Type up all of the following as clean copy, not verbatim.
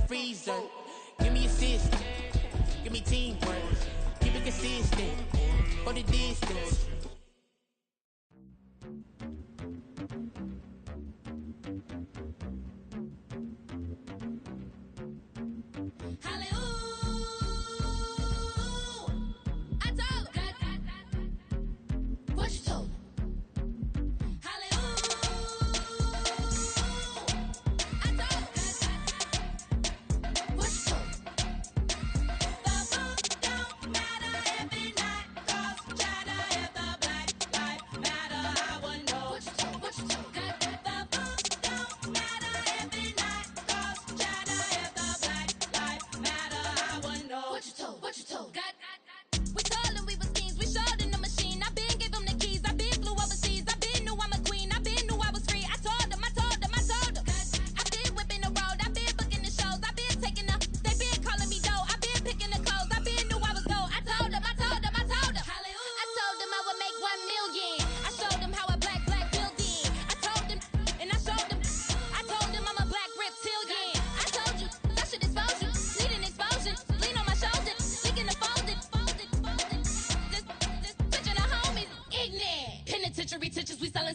freezer. Give me assist, give me teamwork. Keep it consistent, for the distance.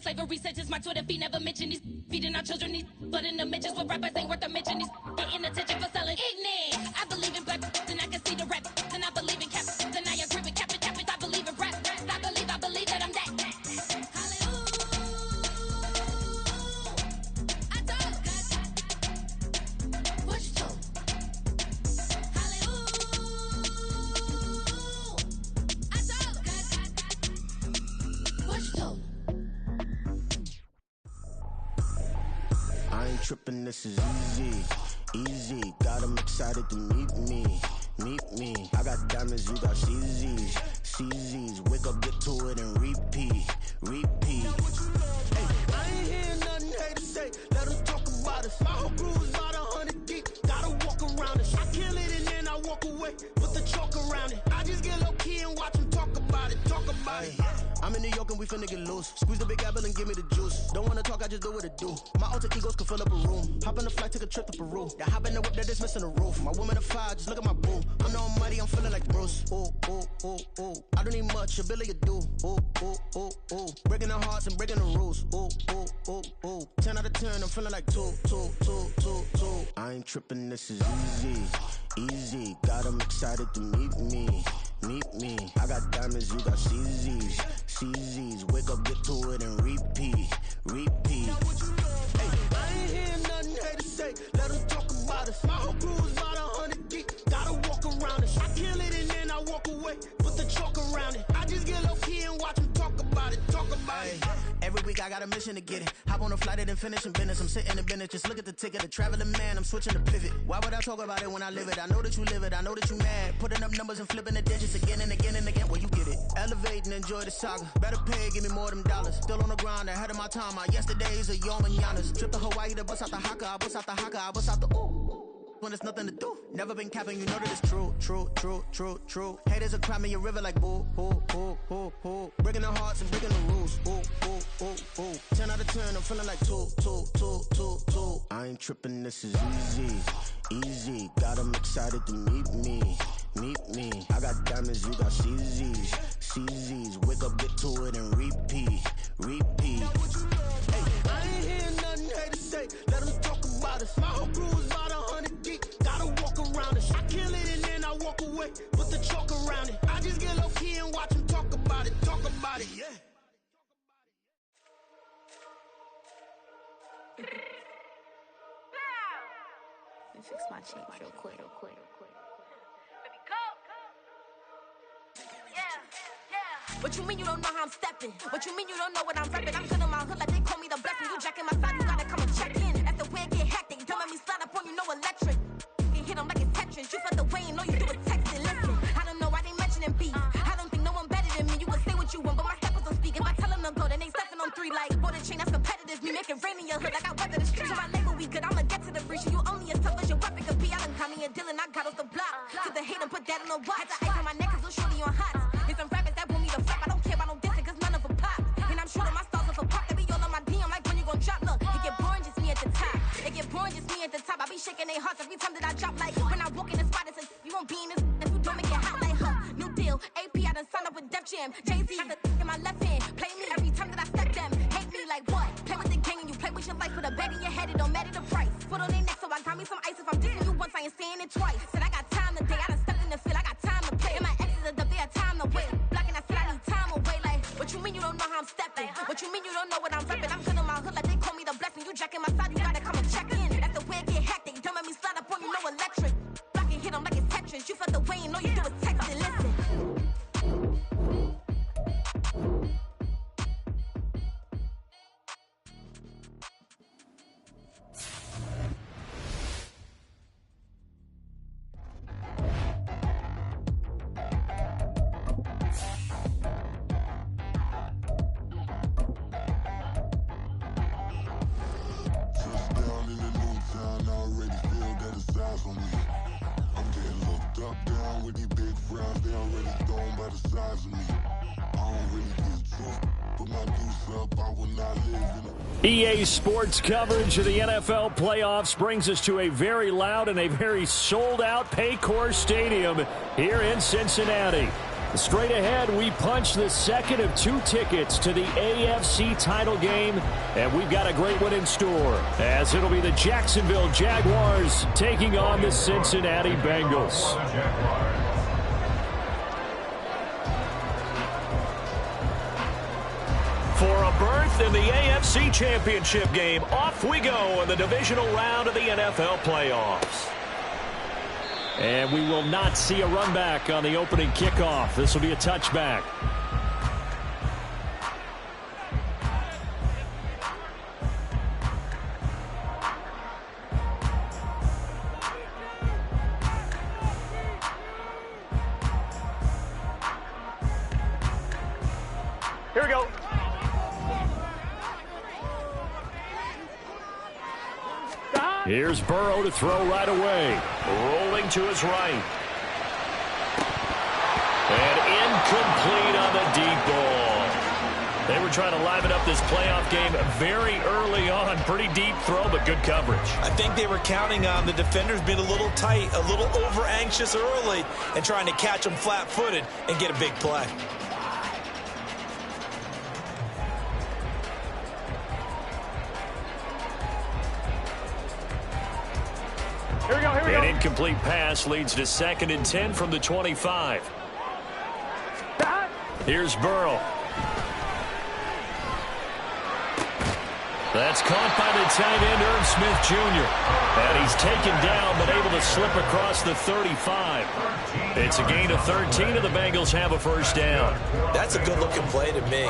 Slavery sentences, my Twitter feed never mention these feeding our children these but in the mentions what rappers ain't worth a mention these getting attention for selling ignorant. I believe in black and I can see the rap and I believe in cap and I agree with cap and I believe in rap. I believe that I'm that. Trippin', this is easy. Got them excited to meet me. I got diamonds, you got CZs. Wake up, get to it, and repeat. Hey, I ain't hearing nothing hate to say. Let them talk about us. My whole crew is about 100 deep. Gotta walk around us. I kill it and then I walk away with the chalk around it. I just get low key and watch them talk about it. I'm in New York and we finna get loose. Squeeze the big apple and give me the juice. Don't wanna talk, I just do what it do. My alter egos can fill up a room. Hop on the flight, take a trip to Peru. That hop in the whip that is missing the roof. My woman a fire, just look at my boo. I'm no money, I'm feeling like Bruce. Ooh. I don't need much, ability to do. Ooh. Breaking the hearts and breaking the rules. Ooh. 10 out of 10, I'm feeling like two. I ain't tripping, this is easy. Got them excited to meet me. I got diamonds, you got CZs. Wake up, get to it, and repeat. Hey, I ain't hearing nothing hate to say. Let them talk about us. My whole crew is about 100 deep. Gotta walk around us. I kill it and then I walk away with the chalk around it. I just get low key and watch them talk about it. Every week I got a mission to get it. Hop on a flight and finish in business. I'm sitting in business, just look at the ticket. A traveling man, I'm switching to pivot. Why would I talk about it when I live it? I know that you live it, I know that you mad. Putting up numbers and flipping the digits again and again. Well, you get it. Elevate and enjoy the saga. Better pay, give me more them dollars. Still on the grind, ahead of my time. My yesterdays are your mananas. Trip to Hawaii to bust out the haka. I bust out the ooh. When there's nothing to do. Never been capping, you know that it's true. Haters are climbing your river like boo. Breaking the hearts and breaking the rules. Ooh. 10 out of 10, I'm feeling like two. I ain't tripping, this is easy. Got them excited to meet me. I got diamonds, you got CZs. Wake up, get to it, and repeat. Hey, I ain't hearing nothing hate to say. Let them talk about us. My whole crew is about 100 deep. Gotta walk around us. I kill it and then I walk away with the chalk around it. I just get low key and watch them talk about it. Yeah. Let me fix my change real quick. Baby, go. Yeah. What you mean you don't know how I'm stepping? What you mean you don't know what I'm rapping? I'm good in my hood like they call me the blessing. You jacking my side, you gotta come and check in. That's the way it get hectic. Don't let me slide up on you, no electric. You hit them like it's Tetris. You felt the way and all you do is text and listen. I don't know why they mentioning beef. I don't think no one better than me. You can say what you want, but my steppers don't speak. If I tell them to go, then they stepping on 3 like border chain. That's competitive. Me making rain in your hood like I weather the street. So my label we good. I'ma get to the breach. You only as tough as your weapon could be. I done call me a Dylan. I got off the block. To the hate and put that on the watch. Had the ice on my neck 'cause little shorty on hot. There's some rappers that want me to flap. I don't care about no dissing 'cause none of them pop. And I'm shooting my stars off a pop. They be all on my DM like when you gon' drop. Look, it get boring just me at the top. I be shaking their hearts every time that I drop. Like when I walk in the spot, it's you won't be in this. If you don't make it hot, like new deal. AP, I done signed up with Def Jam. Jay-Z got the in my left hand. Play me every time that I step them. Hate me like what? Play with the gang and you play with your life. Put a bag in your head, it don't matter the price. Put on their neck, so I got me some ice. If I'm dissing you once, I ain't saying it twice. Said I got time today, I done stepped in the field, I got time to play. And my exes are there, time to wait. Blocking, I said I need time away. Like, what you mean you don't know how I'm stepping? What you mean you don't know what I'm repping? I'm good in my hood, like they call me the blessing. You jacking my side, you gotta come and check in. That's the way it get hectic. Don't make me slide up on you, no electric. Blocking, hit them like it's Tetris. You felt the way, and all you do is text and listen. EA Sports coverage of the NFL playoffs brings us to a very loud and a very sold-out Paycor Stadium here in Cincinnati. Straight ahead, we punch the second of 2 tickets to the AFC title game, and we've got a great one in store, as it'll be the Jacksonville Jaguars taking on the Cincinnati Bengals. For a berth in the AFC Championship game, off we go in the divisional round of the NFL playoffs. And we will not see a run back on the opening kickoff. This will be a touchback. Here we go. Here's Burrow to throw right away. Rolling to his right. And incomplete on the deep ball. They were trying to liven up this playoff game very early on. Pretty deep throw, but good coverage. I think they were counting on the defenders being a little tight, a little over-anxious early, and trying to catch them flat-footed and get a big play. Here we go, here we go. An incomplete pass leads to 2nd and 10 from the 25. Here's Burrow. That's caught by the tight end, Irv Smith Jr. And he's taken down, but able to slip across the 35. It's a gain of 13, and the Bengals have a first down. That's a good-looking play to me.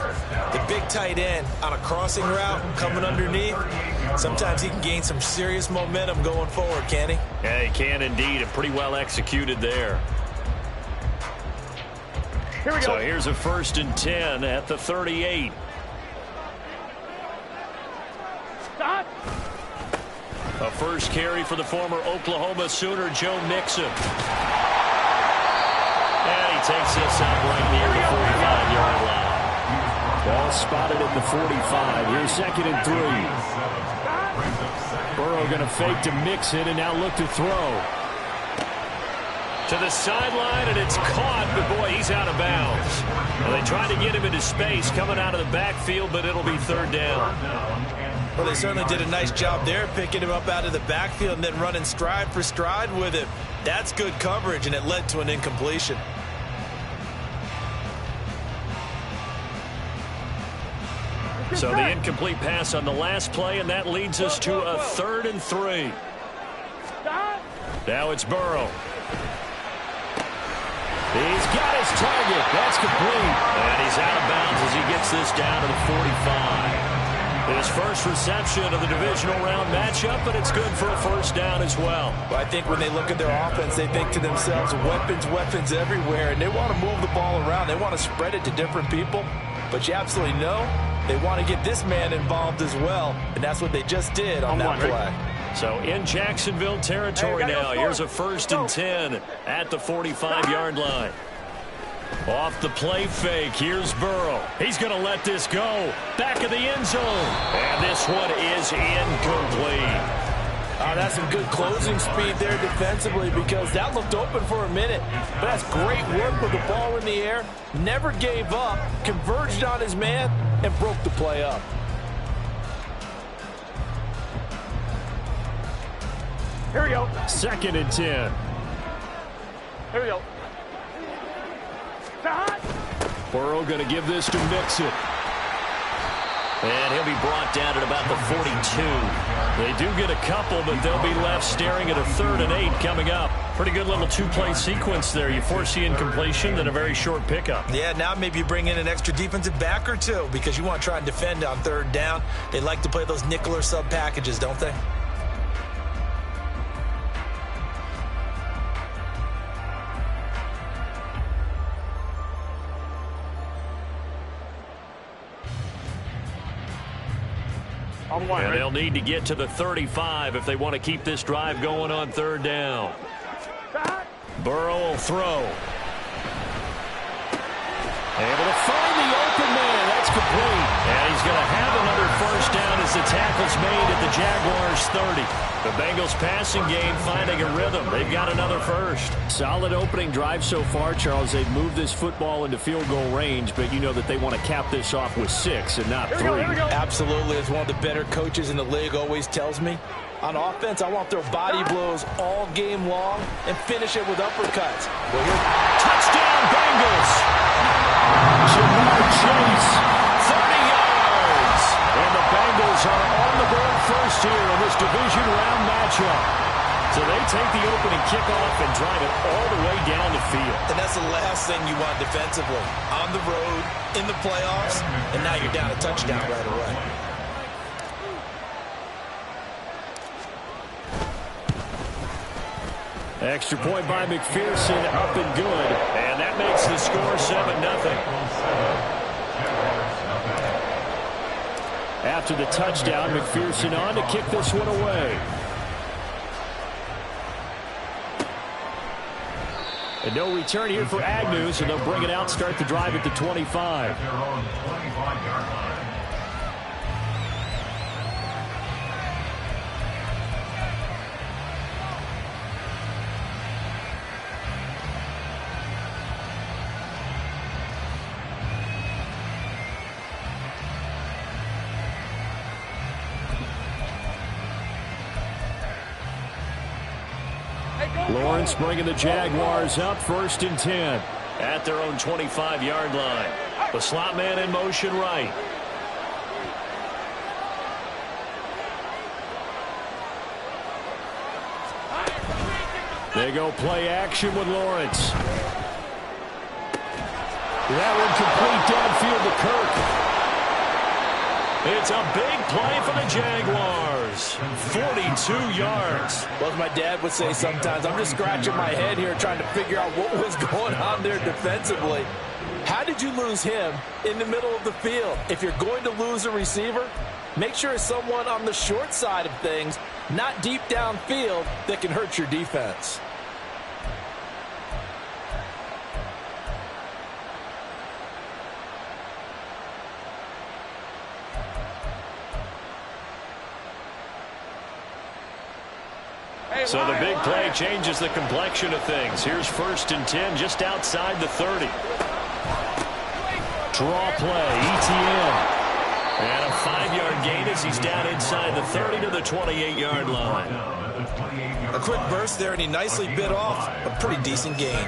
The big tight end on a crossing route coming underneath. Sometimes he can gain some serious momentum going forward, can he? Yeah, he can indeed, and pretty well executed there. Here we go. So here's a 1st and 10 at the 38. Stop. A first carry for the former Oklahoma Sooner, Joe Mixon. And he takes this up right near the 45-yard line. Ball spotted at the 45. Here's 2nd and 3. Burrow going to fake to Mixon and now look to throw. To the sideline, and it's caught, but boy, he's out of bounds. Well, they tried to get him into space coming out of the backfield, but it'll be 3rd down. Well, they certainly did a nice job there, picking him up out of the backfield and then running stride for stride with him. That's good coverage, and it led to an incompletion. So the incomplete pass on the last play, and that leads us to a 3rd and 3. Now it's Burrow. He's got his target. That's complete. And he's out of bounds as he gets this down to the 45. His first reception of the divisional round matchup, but it's good for a first down as well. Well, I think when they look at their offense, they think to themselves, weapons everywhere, and they want to move the ball around. They want to spread it to different people, but you absolutely know they want to get this man involved as well, and that's what they just did on that play. So in Jacksonville territory now, here's a 1st and 10 at the 45-yard line. Off the play fake, here's Burrow. He's going to let this go. Back of the end zone. And this one is incomplete. That's some good closing speed there defensively, because that looked open for a minute. But that's great work with the ball in the air. Never gave up, converged on his man, and broke the play up. Here we go. 2nd and 10. Here we go. Burrow going to give this to Mixon. And he'll be brought down at about the 42. They do get a couple, but they'll be left staring at a 3rd and 8 coming up. Pretty good little two-play sequence there. You force the incompletion, then a very short pickup. Yeah, now maybe you bring in an extra defensive back or two, because you want to try and defend on 3rd down. They like to play those nickel or sub packages, don't they? And they'll need to get to the 35 if they want to keep this drive going on 3rd down. Burrow will throw. Able to find the open man. That's complete. And he's going to have another 1st down as the tackle's made at the Jaguars' 30. The Bengals passing game finding a rhythm. They've got another 1st. Solid opening drive so far, Charles. They've moved this football into field goal range, but you know that they want to cap this off with 6 and not 3. Absolutely. As one of the better coaches in the league always tells me, on offense, I want their body blows all game long and finish it with uppercuts. Well, here, touchdown Bengals! Jamar Chase, 30 yards! And the Bengals are on the board first here in this division round matchup. So they take the opening kickoff and drive it all the way down the field. And that's the last thing you want defensively. On the road, in the playoffs, and now you're down a touchdown right away. Extra point by McPherson, up and good. And that makes the score 7-0. After the touchdown, McPherson on to kick this one away. And no return here for Agnew, so they'll bring it out, start the drive at the 25. Lawrence bringing the Jaguars up, 1st and 10. At their own 25-yard line. The slot man in motion right. They go play action with Lawrence. That one complete downfield to Kirk. It's a big play for the Jaguars. 42 yards. Well, as my dad would say sometimes, I'm just scratching my head here trying to figure out what was going on there defensively. How did you lose him in the middle of the field? If you're going to lose a receiver, make sure it's someone on the short side of things, not deep downfield, that can hurt your defense. So the big play changes the complexion of things. Here's 1st and 10 just outside the 30. Draw play, ETN. And a 5-yard gain as he's down inside the 30 to the 28-yard line. A quick burst there, and he nicely bit off a pretty decent gain.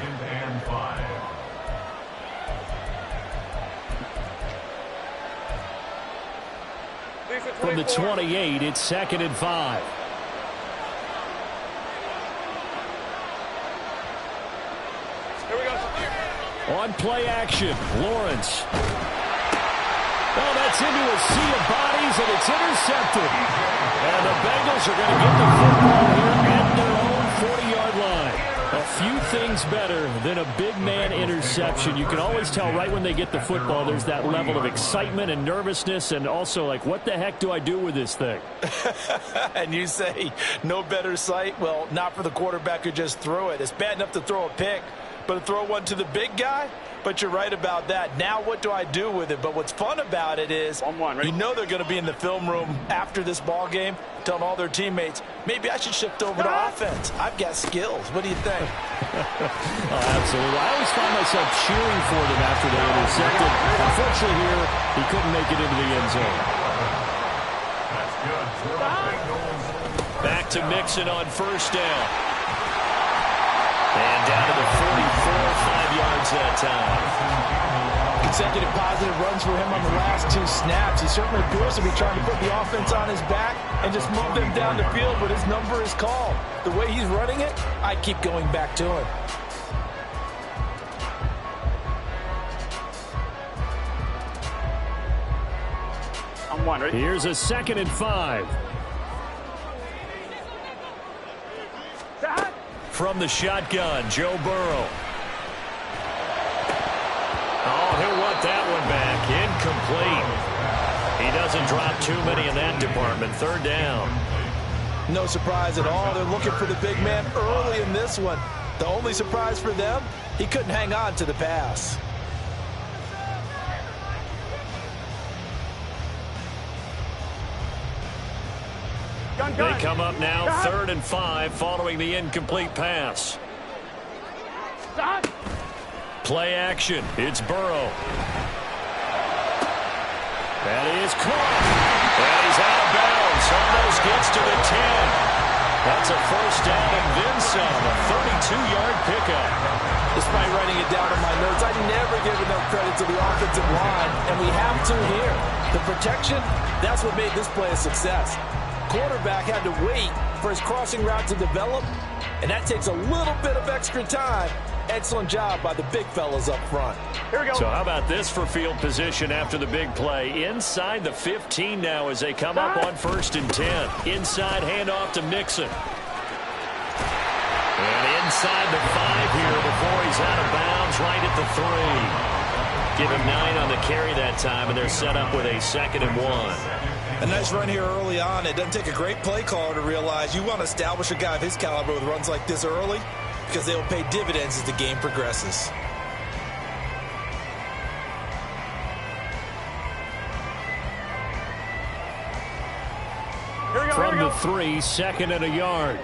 From the 28, it's 2nd and 5. On play action, Lawrence. Oh, that's into a sea of bodies, and it's intercepted. And the Bengals are going to get the football here at their own 40-yard line. A few things better than a big man interception. You can always tell right when they get the football, there's that level of excitement and nervousness, and also like, what the heck do I do with this thing? And you say, no better sight? Well, not for the quarterback who just threw it. It's bad enough to throw a pick, but throw one to the big guy. But you're right about that. Now what do I do with it? But what's fun about it is you know they're going to be in the film room after this ball game telling all their teammates, maybe I should shift over to offense. I've got skills. What do you think? Absolutely. I always find myself cheering for them after they intercepted. Unfortunately here, he couldn't make it into the end zone. Back to Mixon on first down. And down to the 44, 5 yards that time. Consecutive positive runs for him on the last 2 snaps. He certainly appears to be trying to put the offense on his back and just move them down the field, but his number is called. The way he's running it, I keep going back to him. I'm one, right? Here's a 2nd and 5. From the shotgun, Joe Burrow. Oh, he'll want that one back. Incomplete. He doesn't drop too many in that department. 3rd down. No surprise at all. They're looking for the big man early in this one. The only surprise for them, he couldn't hang on to the pass. They come up now, 3rd and 5, following the incomplete pass. Play action. It's Burrow. That is caught. And he's out of bounds. Almost gets to the 10. That's a 1st down and then some. A 32-yard pickup. Despite writing it down in my notes, I never give enough credit to the offensive line, and we have to here. The protection, that's what made this play a success. Quarterback had to wait for his crossing route to develop, and that takes a little bit of extra time. Excellent job by the big fellas up front. Here we go. So how about this for field position after the big play? Inside the 15 now as they come up on 1st and 10. Inside handoff to Mixon. And inside the 5 here before he's out of bounds right at the 3. Give him 9 on the carry that time, and they're set up with a 2nd and 1. A nice run here early on. It doesn't take a great play caller to realize you want to establish a guy of his caliber with runs like this early because they will pay dividends as the game progresses. Here we go. From the 3, 2nd and a yard.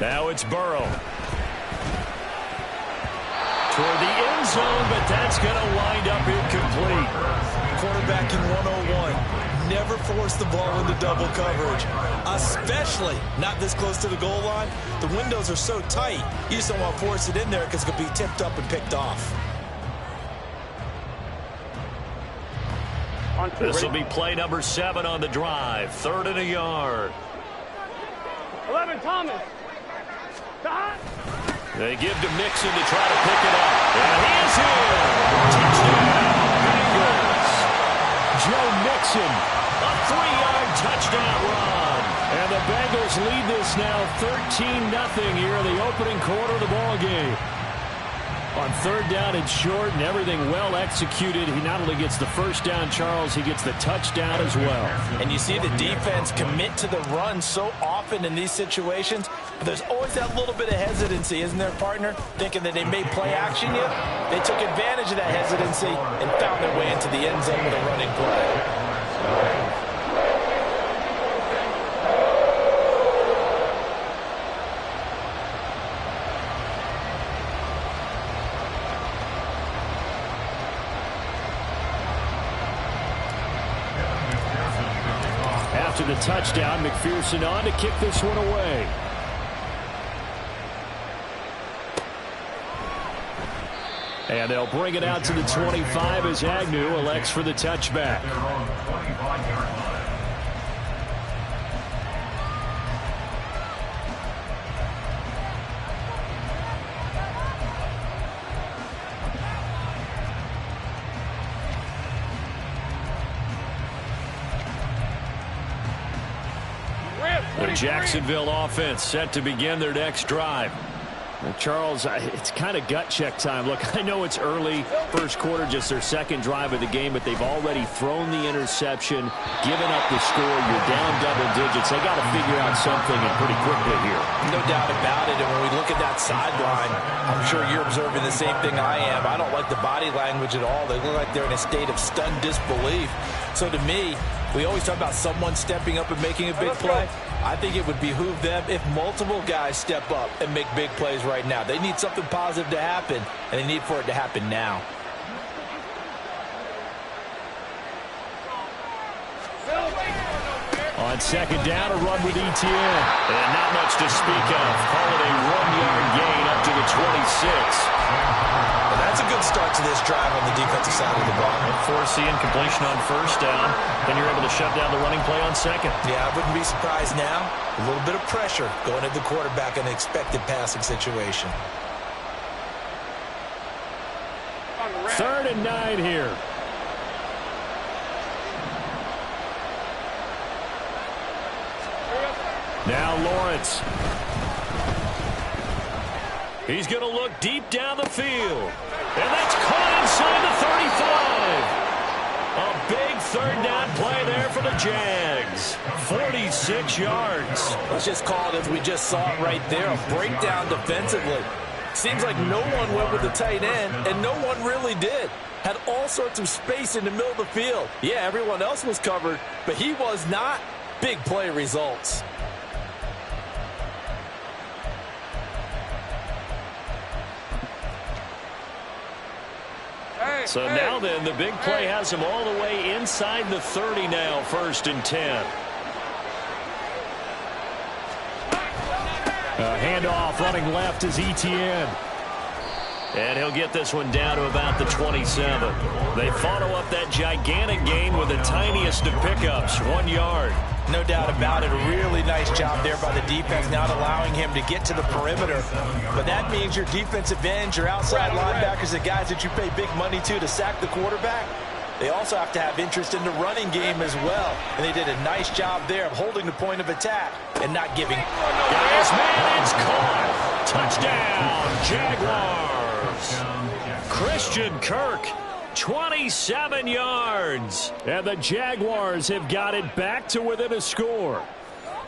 Now it's Burrow. Toward the end zone, but that's going to wind up incomplete. Quarterbacking 101. Never force the ball into double coverage, especially not this close to the goal line. The windows are so tight, you just don't want to force it in there because it could be tipped up and picked off. This will be play number 7 on the drive. 3rd and a yard. 11, Thomas. They give to Mixon to try to pick it up. And he's here. Touchdown, Bengals. Joe Mixon. A 3-yard touchdown run. And the Bengals lead this now 13-0 here in the opening quarter of the ball game. On 3rd down and short and everything well executed, he not only gets the 1st down, Charles, he gets the touchdown as well. And you see the defense commit to the run so often in these situations, but there's always that little bit of hesitancy, isn't there, partner? Thinking that they may play action you. They took advantage of that hesitancy and found their way into the end zone with a running play. After the touchdown, McPherson on to kick this one away. And they'll bring it out to the 25 as Agnew elects for the touchback. The Jacksonville offense set to begin their next drive. Charles, it's kind of gut check time. Look, I know it's early, first quarter, just their second drive of the game, but they've already thrown the interception, given up the score. You're down double digits. They got to figure out something, and pretty quickly here. No doubt about it. And when we look at that sideline, I'm sure you're observing the same thing I am. I don't like the body language at all. They look like they're in a state of stunned disbelief. So to me, we always talk about someone stepping up and making a big play. I think it would behoove them if multiple guys step up and make big plays right now. They need something positive to happen, and they need for it to happen now. On second down, a run with Etienne. And not much to speak of. Call it a 1-yard gain up to the 26. Well, that's a good start to this drive on the defensive side of the ball. Forcing completion on first down. Then you're able to shut down the running play on second. Yeah, I wouldn't be surprised now. A little bit of pressure going at the quarterback in an expected passing situation. 3rd and 9 here. Now Lawrence. He's going to look deep down the field. And that's caught inside the 35. A big 3rd down play there for the Jags. 46 yards. Let's just call it as we just saw it right there. A breakdown defensively. Seems like no one went with the tight end, and no one really did. Had all sorts of space in the middle of the field. Yeah, everyone else was covered, but he was not. Big play results. So now then, the big play has him all the way inside the 30 now, 1st and 10. Handoff running left is Etienne. And he'll get this one down to about the 27. They follow up that gigantic gain with the tiniest of pickups, 1 yard. No doubt about it. A really nice job there by the defense, not allowing him to get to the perimeter. But that means your defensive ends, your outside linebackers, the guys that you pay big money to sack the quarterback, they also have to have interest in the running game as well. And they did a nice job there of holding the point of attack and not giving. Guys, man, it's caught. Touchdown, Jaguars. Christian Kirk. 27 yards. And the Jaguars have got it back to within a score.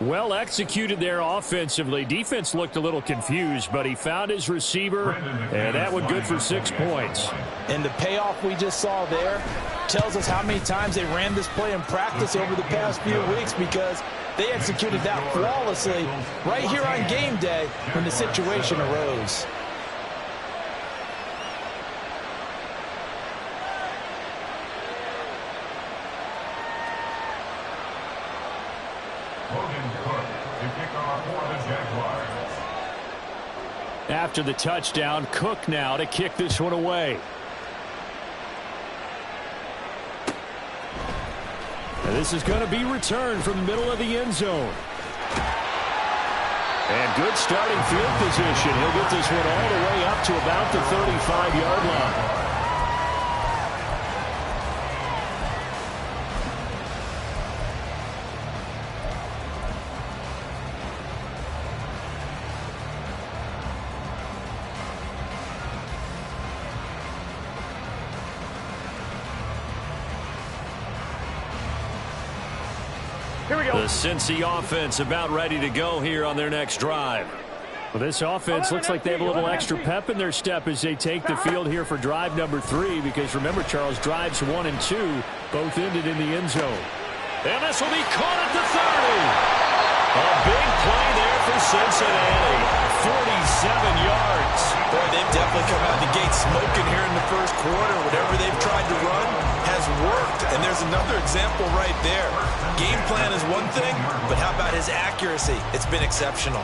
Well executed there offensively. Defense looked a little confused, but he found his receiver, and that one good for 6 points. And the payoff we just saw there tells us how many times they ran this play in practice over the past few weeks, because they executed that flawlessly right here on game day when the situation arose. After the touchdown, Cook now to kick this one away. And this is going to be returned from the middle of the end zone. And good starting field position. He'll get this one all the way up to about the 35-yard line. The Cincy offense about ready to go here on their next drive. Well, this offense looks like they have a little extra pep in their step as they take the field here for drive number 3, because remember, Charles, drives 1 and 2 both ended in the end zone. And this will be caught at the 30. A big play there for Cincinnati. 47 yards. Boy, they've definitely come out the gate smoking here in the first quarter. Whatever they've tried to run has worked. And there's another example right there. Game plan is one thing, but how about his accuracy? It's been exceptional.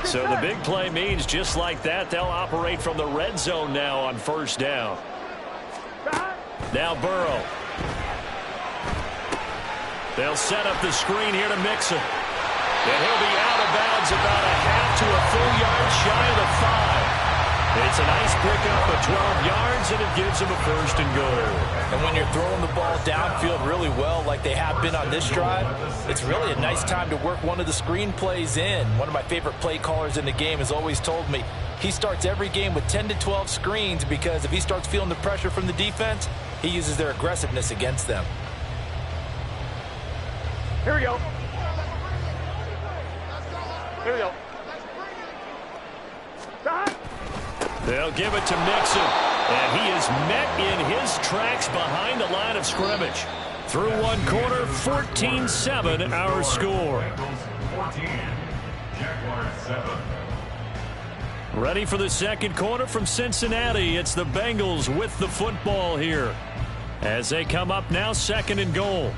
So the big play means just like that, they'll operate from the red zone now on first down. Now Burrow. They'll set up the screen here to Mixon. And he'll be out of bounds about a half to a full yard shy of the 5. And It's a nice pickup of 12 yards, and it gives him a first and goal. And when you're throwing the ball downfield really well like they have been on this drive, it's really a nice time to work one of the screen plays in. One of my favorite play callers in the game has always told me he starts every game with 10 to 12 screens because if he starts feeling the pressure from the defense, he uses their aggressiveness against them. Here we go. Here we go. Stop. They'll give it to Mixon, and he is met in his tracks behind the line of scrimmage. Through one quarter, 14-7 our score. 14, Jaguars 7. Ready for the second quarter from Cincinnati. It's the Bengals with the football here as they come up now, second and goal.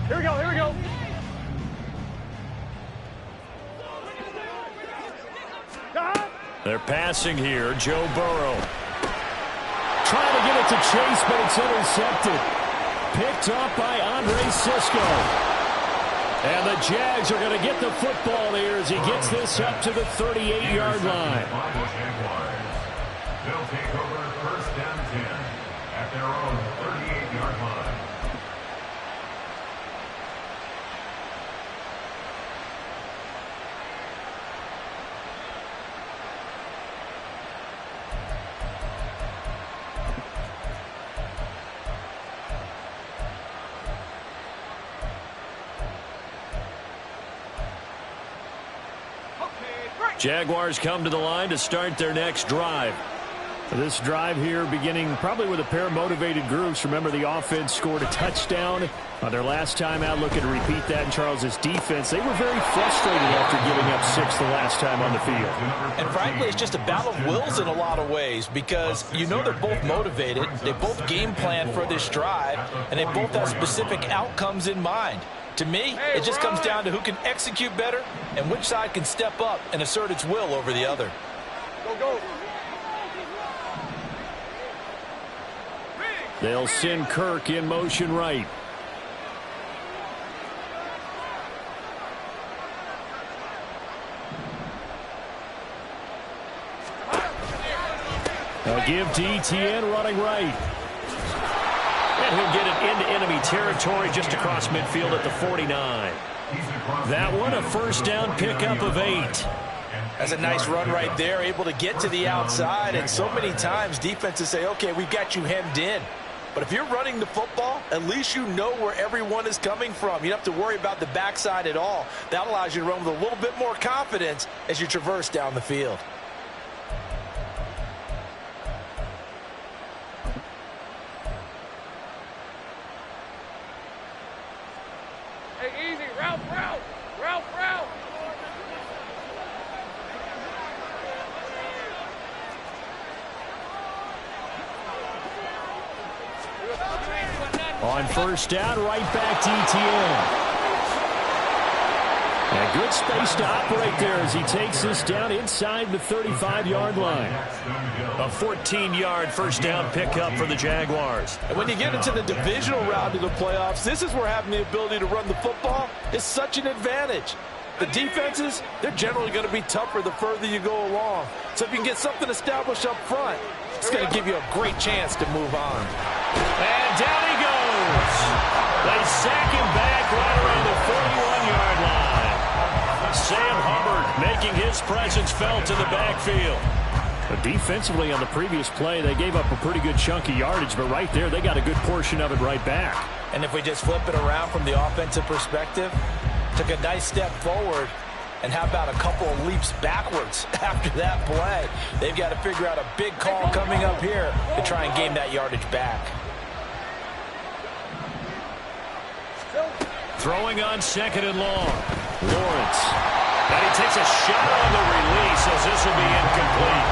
Here we go. Here we go. They're passing here. Joe Burrow trying to get it to Chase, but it's intercepted. Picked up by Andre Cisco. And the Jags are going to get the football here as he gets this up to the 38-yard line. They'll take over first down 10 at their own 38-yard line. Jaguars come to the line to start their next drive. This drive here beginning probably with a pair of motivated groups. Remember, the offense scored a touchdown on their last time out. Looking to repeat that in Charles's defense. They were very frustrated after giving up 6 the last time on the field. And frankly, it's just a battle of wills in a lot of ways because you know they're both motivated. They both game plan for this drive, and they both have specific outcomes in mind. To me, it just comes down to who can execute better and which side can step up and assert its will over the other. Go, go. They'll send Kirk in motion right. They'll give to Etienne running right. And he'll get it into enemy territory just across midfield at the 49. That one, a first down pickup of 8. That's a nice run right there, able to get to the outside. And so many times defenses say, okay, we've got you hemmed in. But if you're running the football, at least you know where everyone is coming from. You don't have to worry about the backside at all. That allows you to run with a little bit more confidence as you traverse down the field. Hey, easy. Route, route. Route, route. On first down, right back to Etienne. And good space to operate there as he takes this down inside the 35-yard line. A 14-yard first down pickup for the Jaguars. And when you get into the divisional round of the playoffs, this is where having the ability to run the football is such an advantage. The defenses, they're generally going to be tougher the further you go along. So if you can get something established up front, it's going to give you a great chance to move on. And down he goes. They sack him back right around the 41-yard line. Sam Hubbard making his presence felt in the backfield. But defensively on the previous play, they gave up a pretty good chunk of yardage, but right there, they got a good portion of it right back. And if we just flip it around from the offensive perspective, took a nice step forward, and how about a couple of leaps backwards after that play? They've got to figure out a big call coming up here to try and gain that yardage back. Throwing on second and long. Lawrence And he takes a shot on the release as this will be incomplete.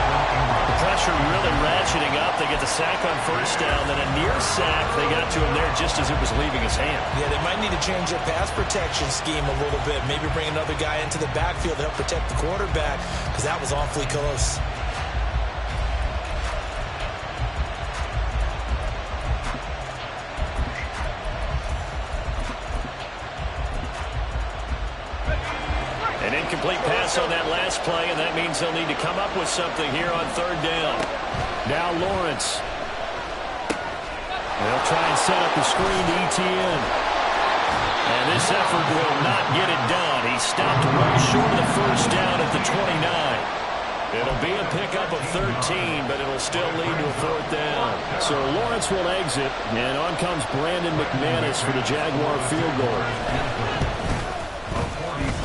The pressure really ratcheting up. They get the sack on first down, then a near sack. They got to him there just as it was leaving his hand. Yeah, they might need to change their pass protection scheme a little bit. Maybe bring another guy into the backfield to help protect the quarterback, because that was awfully close. An incomplete pass on that last play, and that means they'll need to come up with something here on third down. Now Lawrence. They'll try and set up the screen to ETN. And this effort will not get it done. He stopped well short of the first down at the 29. It'll be a pickup of 13, but it'll still lead to a fourth down. So Lawrence will exit, and on comes Brandon McManus for the Jaguar field goal.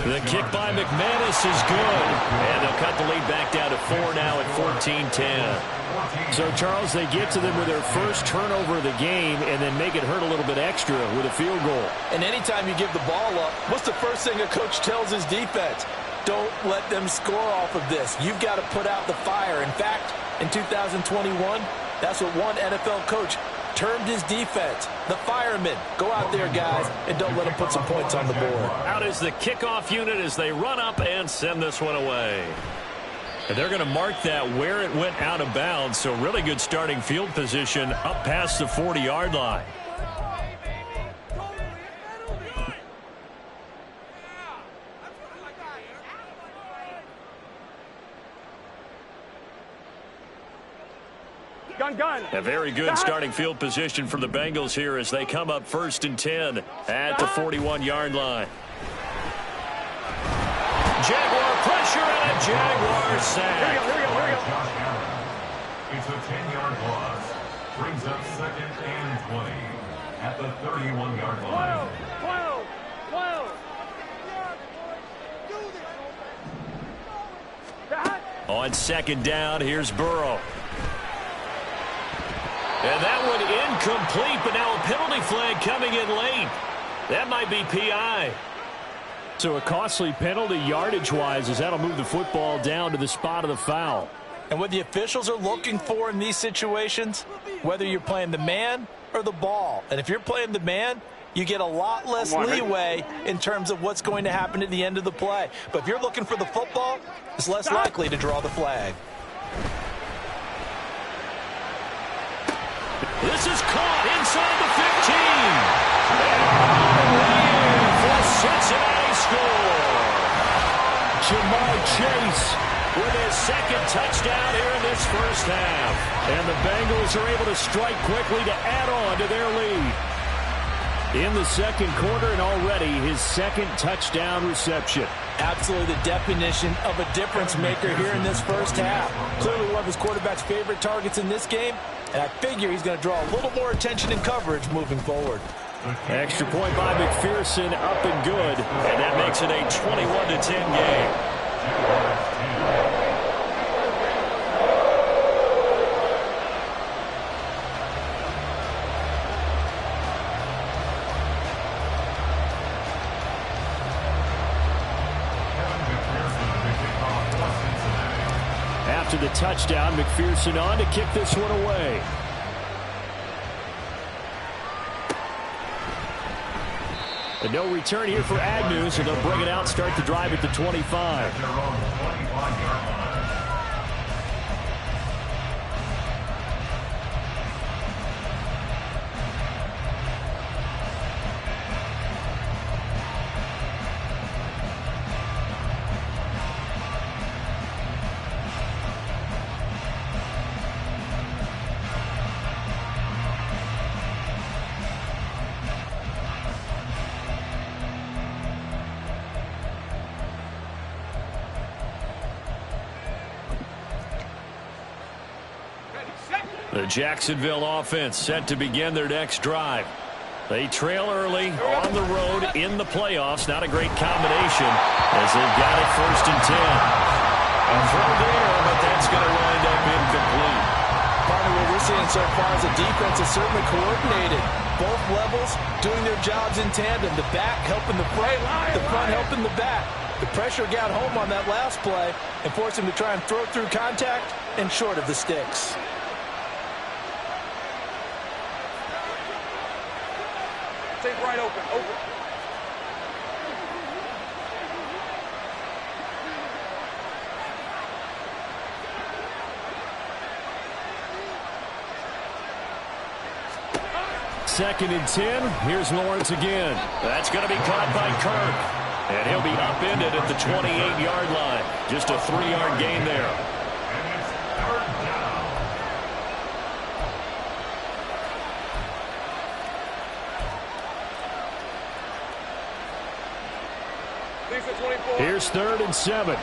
The kick by McManus is good. And they'll cut the lead back down to 4 now at 14-10. So, Charles, they get to them with their first turnover of the game and then make it hurt a little bit extra with a field goal. And anytime you give the ball up, what's the first thing a coach tells his defense? Don't let them score off of this. You've got to put out the fire. In fact, in 2021, that's what one NFL coach termed his defense, the firemen. Go out there, guys, and don't let them put some points on the board. Out is the kickoff unit as they run up and send this one away. And they're going to mark that where it went out of bounds, so really good starting field position up past the 40-yard line. Gun. A very good starting field position for the Bengals here as they come up 1st and 10 at the 41-yard line. Jaguar pressure and a Jaguar sack. Here we go. Josh Allen. It's a 10-yard loss. Brings up 2nd and 20 at the 31-yard line. 12. On 2nd down, here's Burrow. And that one incomplete, but now a penalty flag coming in late. That might be PI. So a costly penalty yardage-wise as that'll move the football down to the spot of the foul. And what the officials are looking for in these situations, whether you're playing the man or the ball. And if you're playing the man, you get a lot less leeway in terms of what's going to happen at the end of the play. But if you're looking for the football, it's less likely to draw the flag. This is caught inside the 15. And for Cincinnati score. Jamar Chase with his 2nd touchdown here in this first half. And the Bengals are able to strike quickly to add on to their lead. In the 2nd quarter, and already his 2nd touchdown reception. Absolutely the definition of a difference maker here in this first half. Clearly one of his quarterback's favorite targets in this game. And I figure he's going to draw a little more attention and coverage moving forward. Extra point by McPherson, up and good. And that makes it a 21-10 game. After the touchdown, McPherson on to kick this one away. And no return here for Agnew, so they'll bring it out, start the drive at the 25. The Jacksonville offense set to begin their next drive. They trail early on the road in the playoffs. Not a great combination as they've got it 1st and 10. A throw there, but that's going to wind up incomplete. Partner, what we're seeing so far is the defense is certainly coordinated. Both levels doing their jobs in tandem. The back helping the front helping the back. The pressure got home on that last play and forced him to try and throw through contact and short of the sticks. Stay right open, open. Second and 10. Here's Lawrence again. That's going to be caught by Kirk. And he'll be upended at the 28-yard line. Just a 3-yard gain there. And it's third down. Leaves at 24. Here's 3rd and 7.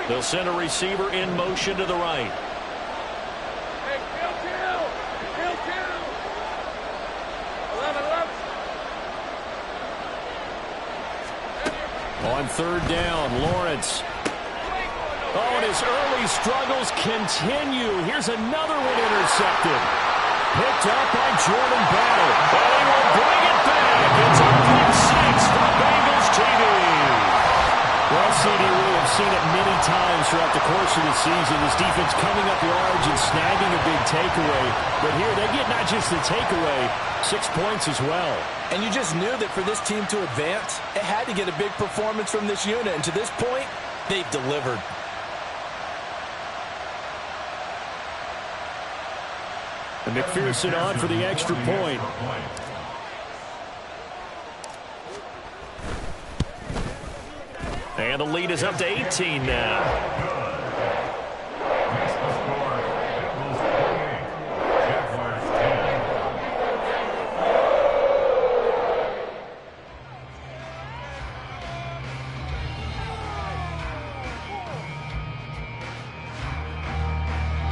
They'll send a receiver in motion to the right. Hey, Bill 2. 11. On 3rd down, Lawrence. Oh, and his early struggles continue. Here's another one intercepted. Picked up by Jordan Battle. And he will bring it back. It's a pick 6 for Bengals TV. Well, CD, we have seen it many times throughout the course of the season. This defense coming up yards and snagging a big takeaway. But here, they get not just the takeaway, 6 points as well. And you just knew that for this team to advance, it had to get a big performance from this unit. And to this point, they've delivered. And McPherson on for the extra point. And the lead is up to 18 now. Makes the score. Bengals 28. Jaguars 10.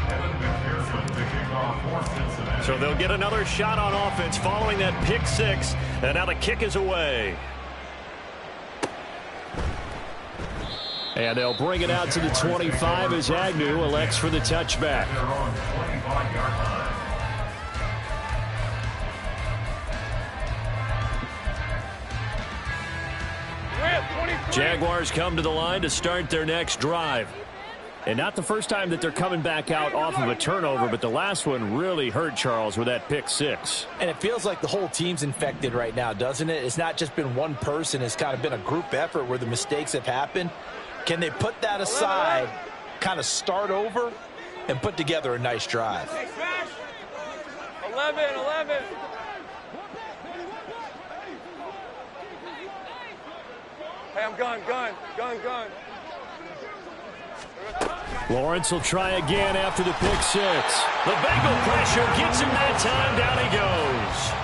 Evan McPherson to kick off for Cincinnati. So they'll get another shot on offense following that pick 6. And now the kick is away. And they'll bring it out to the 25 as Agnew elects for the touchback. They're on the 25-yard line. We're at 23. Jaguars come to the line to start their next drive. And not the first time that they're coming back out off of a turnover, but the last one really hurt Charles with that pick 6. And it feels like the whole team's infected right now, doesn't it? It's not just been one person. It's kind of been a group effort where the mistakes have happened. Can they put that aside, kind of start over, and put together a nice drive? 11. Hey, I'm gun. Lawrence will try again after the pick 6. The Bengal pressure gets him that time. Down he goes.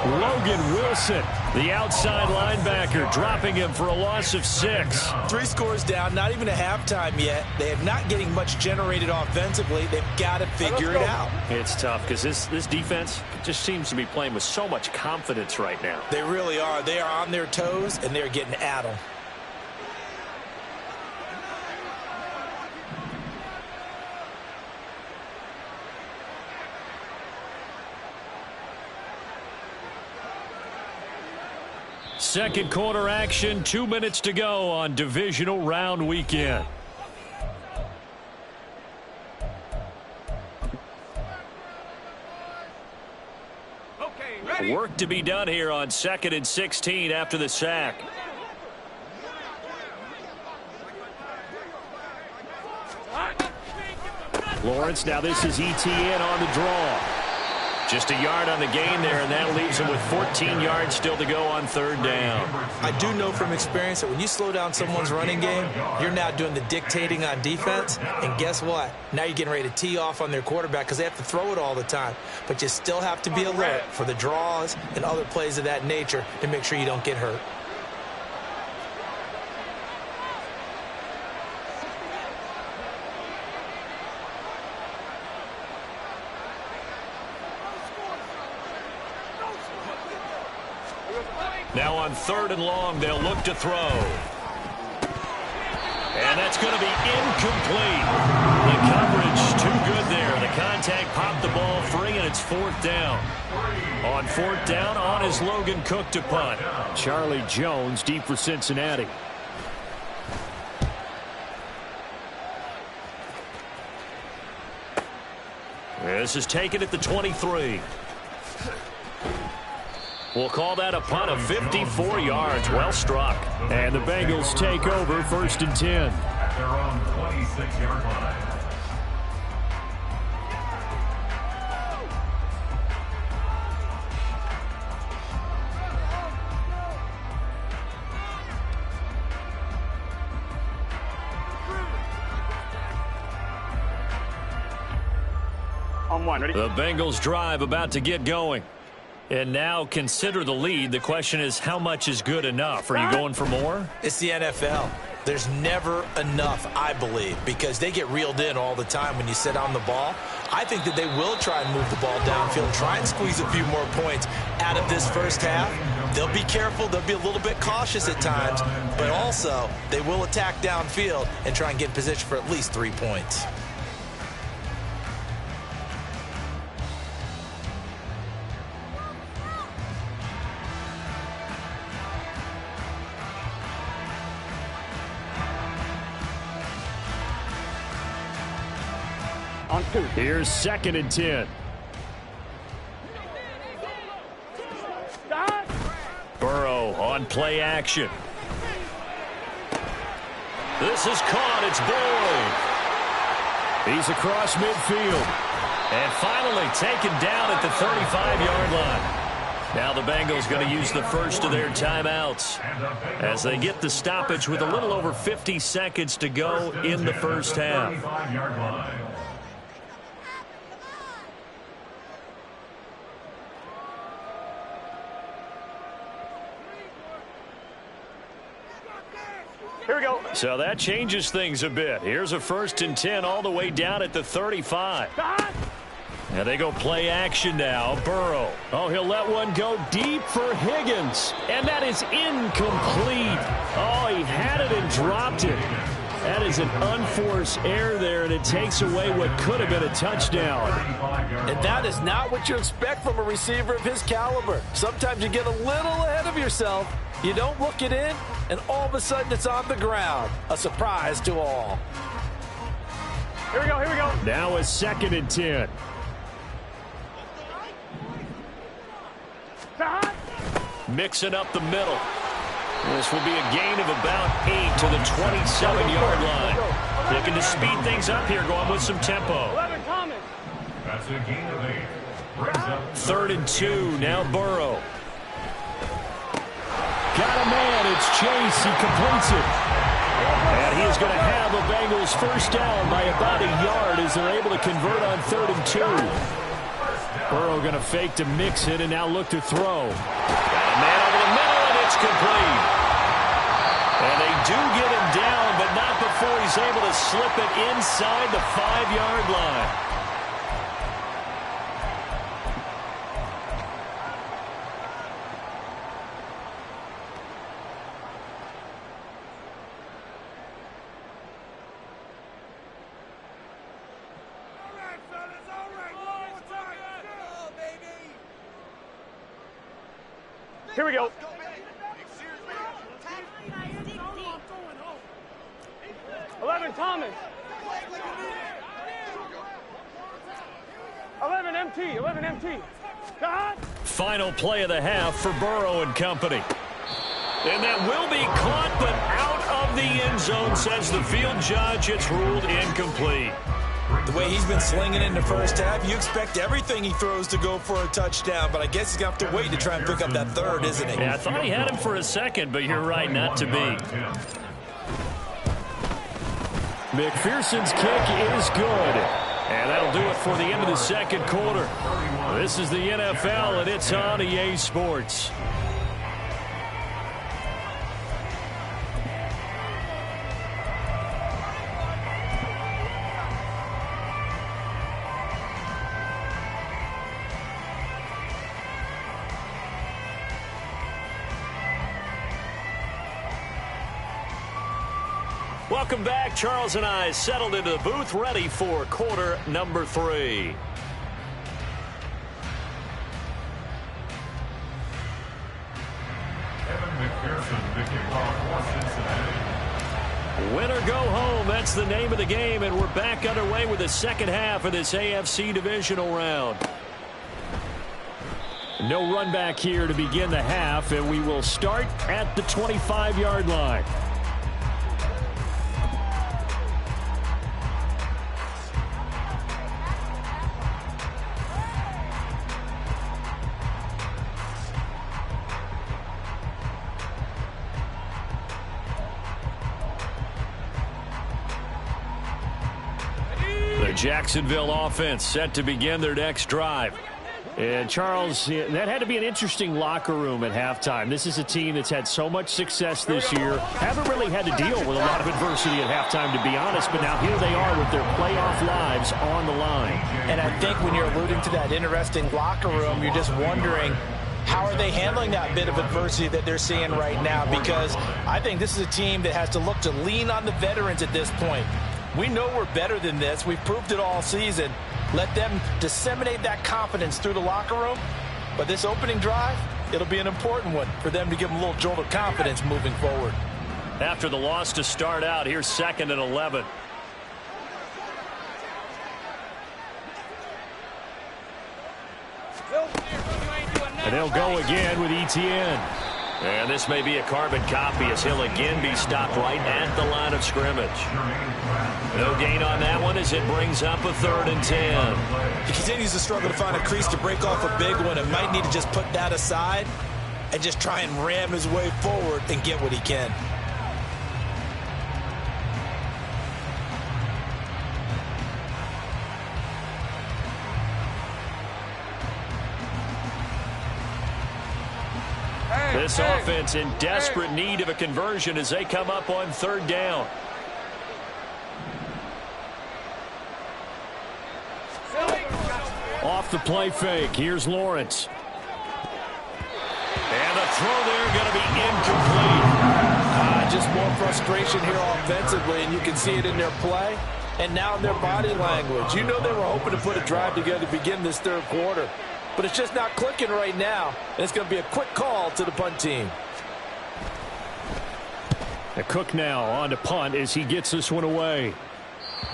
Logan Wilson, the outside linebacker, dropping him for a loss of 6. 3 scores down, not even a halftime yet. They are not getting much generated offensively. They've got to figure it out. It's tough because this defense just seems to be playing with so much confidence right now. They really are. They are on their toes, and they're getting at them. Second quarter action, 2 minutes to go on divisional round weekend. Work to be done here on 2nd and 16 after the sack. Lawrence, now this is ETN on the draw. Just a yard on the gain there, and that leaves him with 14 yards still to go on 3rd down. I do know from experience that when you slow down someone's running game, you're now doing the dictating on defense. And guess what? Now you're getting ready to tee off on their quarterback because they have to throw it all the time. But you still have to be alert for the draws and other plays of that nature to make sure you don't get hurt. Now on 3rd and long, they'll look to throw. And that's going to be incomplete. The coverage too good there. The contact popped the ball free, and it's 4th down. On 4th down, on is Logan Cook to punt. Charlie Jones deep for Cincinnati. This is taken at the 23. We'll call that a punt of 54 yards. Well struck. And the Bengals take over 1st and 10. At their own 26-yard line. The Bengals drive about to get going. And now consider the lead. The question is, how much is good enough? Are you going for more? It's the NFL. There's never enough, I believe, because they get reeled in all the time when you sit on the ball. I think that they will try and move the ball downfield, try and squeeze a few more points out of this first half. They'll be careful. They'll be a little bit cautious at times, but also they will attack downfield and try and get in position for at least 3 points. Here's 2nd and 10. Burrow on play action. This is caught. It's Boyd. He's across midfield. And finally taken down at the 35-yard line. Now the Bengals going to use the first of their timeouts as they get the stoppage with a little over 50 seconds to go in the first half. Here we go. So that changes things a bit. Here's a 1st and 10 all the way down at the 35. Now they go play action now. Burrow. Oh, he'll let one go deep for Higgins. And that is incomplete. Oh, he had it and dropped it. That is an unforced error there, and it takes away what could have been a touchdown. And that is not what you expect from a receiver of his caliber. Sometimes you get a little ahead of yourself. You don't look it in, and all of a sudden it's on the ground. A surprise to all. Here we go, here we go. Now a 2nd and 10. Mixing up the middle. This will be a gain of about 8 to the 27-yard line. Looking to speed things up here, going with some tempo. 11 Thomas. That's a gain of 8. Brings up 3rd and 2, now Burrow. Got a man, it's Chase, he completes it. And he is going to have a Bengals first down by about a yard as they're able to convert on 3rd and 2. Burrow going to fake to mix it and now look to throw. Got a man over the middle, and it's complete. And they do get him down, but not before he's able to slip it inside the 5-yard line. Here we go. 11 Thomas. 11 MT. 11 MT. God. Final play of the half for Burrow and company. And that will be caught, but out of the end zone, says the field judge. It's ruled incomplete. The way he's been slinging in the first half, you expect everything he throws to go for a touchdown, but I guess he's going to have to wait to try and pick up that third, isn't he? Yeah, I thought he had him for a second, but you're right, not to be. McPherson's kick is good. And that'll do it for the end of the second quarter. This is the NFL, and it's on EA Sports. Welcome back. Charles and I settled into the booth, ready for quarter number 3. Win or go home, that's the name of the game, and we're back underway with the second half of this AFC divisional round. No run back here to begin the half, and we will start at the 25-yard line. Jacksonville offense set to begin their next drive. And Charles, that had to be an interesting locker room at halftime. This is a team that's had so much success this year. Haven't really had to deal with a lot of adversity at halftime, to be honest. But now here they are with their playoff lives on the line. And I think when you're alluding to that interesting locker room, you're just wondering, how are they handling that bit of adversity that they're seeing right now? Because I think this is a team that has to look to lean on the veterans at this point. We know we're better than this. We've proved it all season. Let them disseminate that confidence through the locker room. But this opening drive, it'll be an important one for them to give them a little jolt of confidence moving forward. After the loss to start out, here's 2nd and 11. And they'll go again with Etienne. And this may be a carbon copy as he'll again be stopped right at the line of scrimmage. No gain on that one as it brings up a 3rd and 10. He continues to struggle to find a crease to break off a big one and might need to just put that aside and just try and ram his way forward and get what he can. This offense in desperate need of a conversion as they come up on 3rd down. Off the play fake. Here's Lawrence. And the throw there going to be incomplete. Just more frustration here offensively, and you can see it in their play and now in their body language. You know they were hoping to put a drive together to begin this 3rd quarter. But it's just not clicking right now. And it's going to be a quick call to the punt team. The Cook now on to punt as he gets this one away.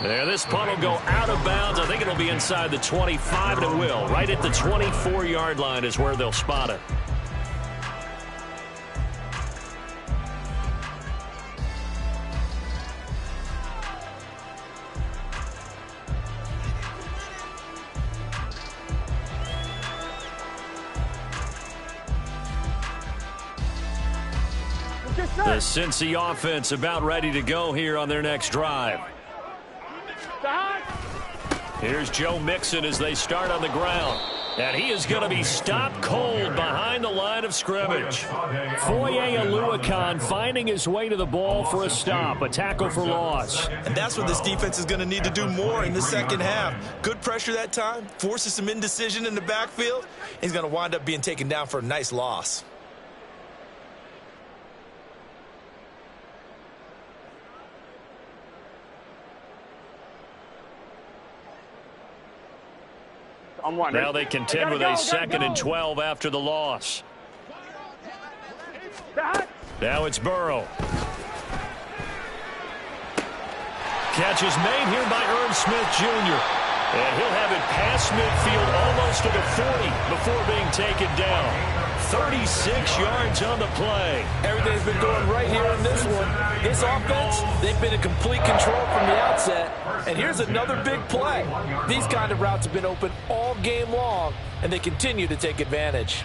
There, this punt will go out of bounds. I think it'll be inside the 25, and it will. Right at the 24-yard line is where they'll spot it. The Cincy offense about ready to go here on their next drive. Here's Joe Mixon as they start on the ground. And he is going to be stopped cold behind the line of scrimmage. Foye Oluokun finding his way to the ball for a stop, a tackle for loss. And that's what this defense is going to need to do more in the second half. Good pressure that time, forces some indecision in the backfield. He's going to wind up being taken down for a nice loss. Now they contend with a 2nd and 12 after the loss. Now it's Burrow. Catch is made here by Irv Smith Jr. And he'll have it past midfield almost to the 40 before being taken down. 36 yards on the play. Everything's been going right here in this one. This offense, they've been in complete control from the outset. And here's another big play. These kind of routes have been open all game long, and they continue to take advantage.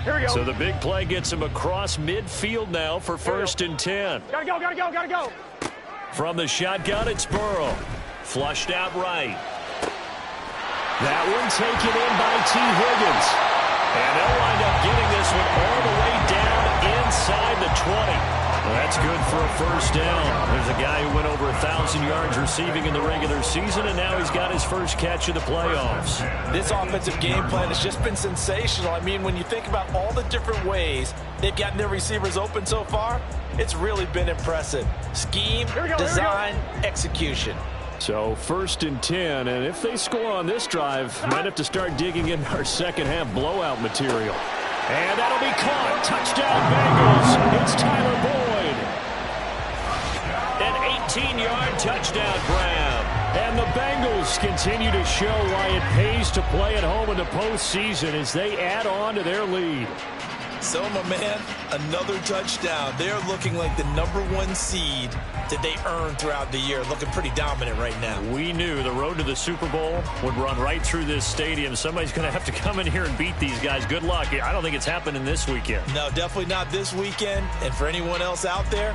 Here we go. So the big play gets him across midfield now for 1st and 10. Gotta go, gotta go, gotta go. From the shotgun, it's Burrow. Flushed out right. That one taken in by T. Higgins. And they'll wind up getting this one all the way down inside the 20. That's good for a first down. There's a guy who went over 1,000 yards receiving in the regular season, and now he's got his first catch of the playoffs. This offensive game plan has just been sensational. I mean, when you think about all the different ways they've gotten their receivers open so far, it's really been impressive. Scheme, design, execution. So 1st and 10, and if they score on this drive, might have to start digging in our second half blowout material. And that'll be caught. Touchdown Bengals. It's Tyler Boyd. An 18-yard touchdown grab. And the Bengals continue to show why it pays to play at home in the postseason as they add on to their lead. So, my man, another touchdown. They're looking like the #1 seed that they earned throughout the year. Looking pretty dominant right now. We knew the road to the Super Bowl would run right through this stadium. Somebody's going to have to come in here and beat these guys. Good luck. I don't think it's happening this weekend. No, definitely not this weekend. And for anyone else out there,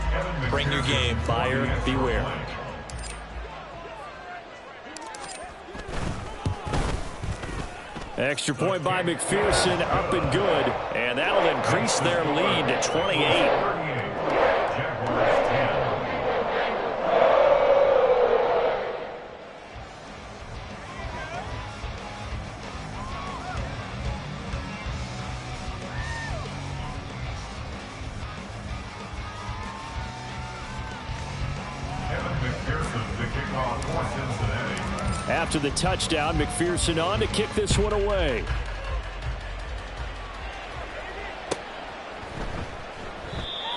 bring your game. Buyer beware. Extra point by McPherson, up and good. And that'll increase their lead to 28. After the touchdown, McPherson on to kick this one away.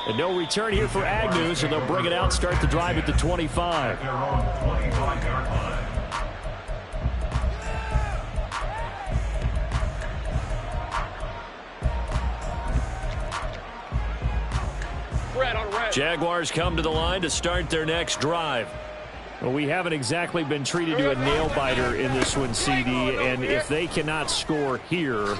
And no return here for Agnew, so they'll bring it out, start the drive at the 25. Jaguars come to the line to start their next drive. Well, we haven't exactly been treated to a nail-biter in this one, CD, and if they cannot score here,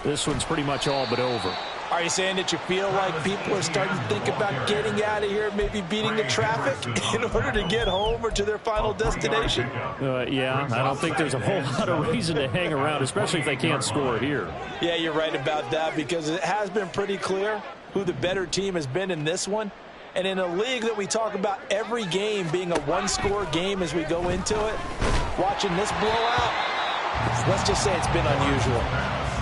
this one's pretty much all but over. Are you saying that you feel like people are starting to think about getting out of here, maybe beating the traffic in order to get home or to their final destination? Yeah, I don't think there's a whole lot of reason to hang around, especially if they can't score here. Yeah, you're right about that, because it has been pretty clear who the better team has been in this one. And in a league that we talk about every game being a one-score game as we go into it, watching this blowout, let's just say it's been unusual.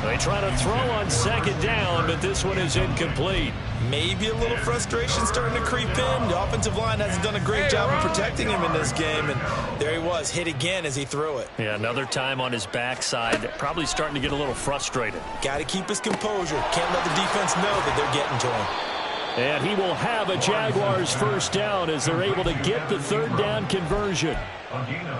They try to throw on second down, but this one is incomplete. Maybe a little frustration starting to creep in. The offensive line hasn't done a great job of protecting him in this game, and there he was, hit again as he threw it. Yeah, another time on his backside, probably starting to get a little frustrated. Got to keep his composure. Can't let the defense know that they're getting to him. And he will have a Jaguars first down as they're able to get the third down conversion.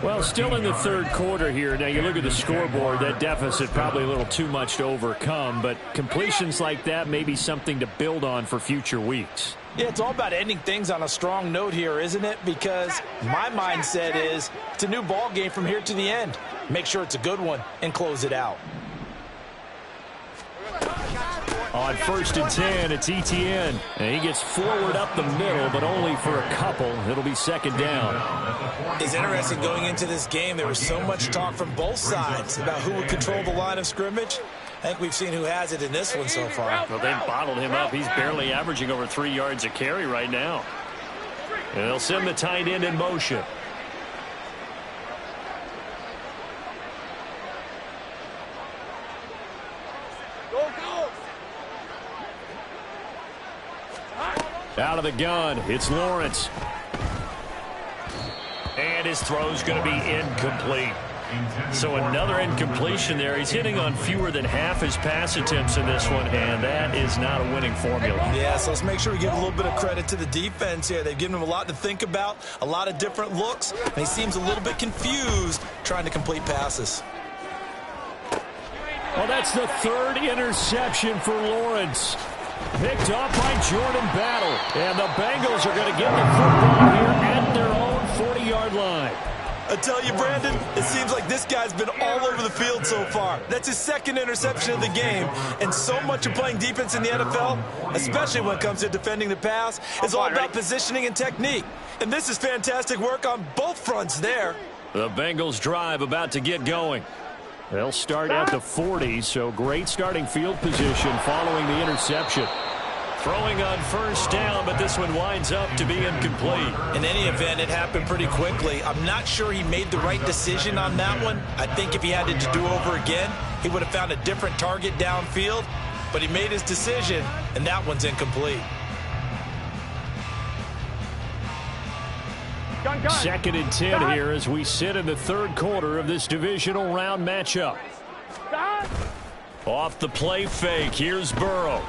Well, still in the third quarter here. Now, you look at the scoreboard, that deficit probably a little too much to overcome, but completions like that may be something to build on for future weeks. Yeah, it's all about ending things on a strong note here, isn't it? Because my mindset is it's a new ball game from here to the end. Make sure it's a good one and close it out. On 1st and 10, it's Etienne. And he gets forward up the middle, but only for a couple. It'll be second down. It's interesting going into this game. There was so much talk from both sides about who would control the line of scrimmage. I think we've seen who has it in this one so far. Well, they bottled him up. He's barely averaging over 3 yards a carry right now. And they'll send the tight end in motion. Out of the gun, it's Lawrence. And his throw's going to be incomplete. So another incompletion there. He's hitting on fewer than half his pass attempts in this one, and that is not a winning formula. Yeah, so let's make sure we give a little bit of credit to the defense here. They've given him a lot to think about, a lot of different looks, and he seems a little bit confused trying to complete passes. Well, that's the third interception for Lawrence. Picked off by Jordan Battle. And the Bengals are going to get the football here at their own 40-yard line. I tell you, Brandon, it seems like this guy's been all over the field so far. That's his second interception of the game. And so much of playing defense in the NFL, especially when it comes to defending the pass, is all about positioning and technique. And this is fantastic work on both fronts there. The Bengals drive about to get going. They'll start at the 40, so great starting field position following the interception. Throwing on first down, but this one winds up to be incomplete. In any event, it happened pretty quickly. I'm not sure he made the right decision on that one. I think if he had to do over again, he would have found a different target downfield, but he made his decision, and that one's incomplete. Second and 10 here as we sit in the third quarter of this divisional round matchup. Off the play fake, here's Burrow.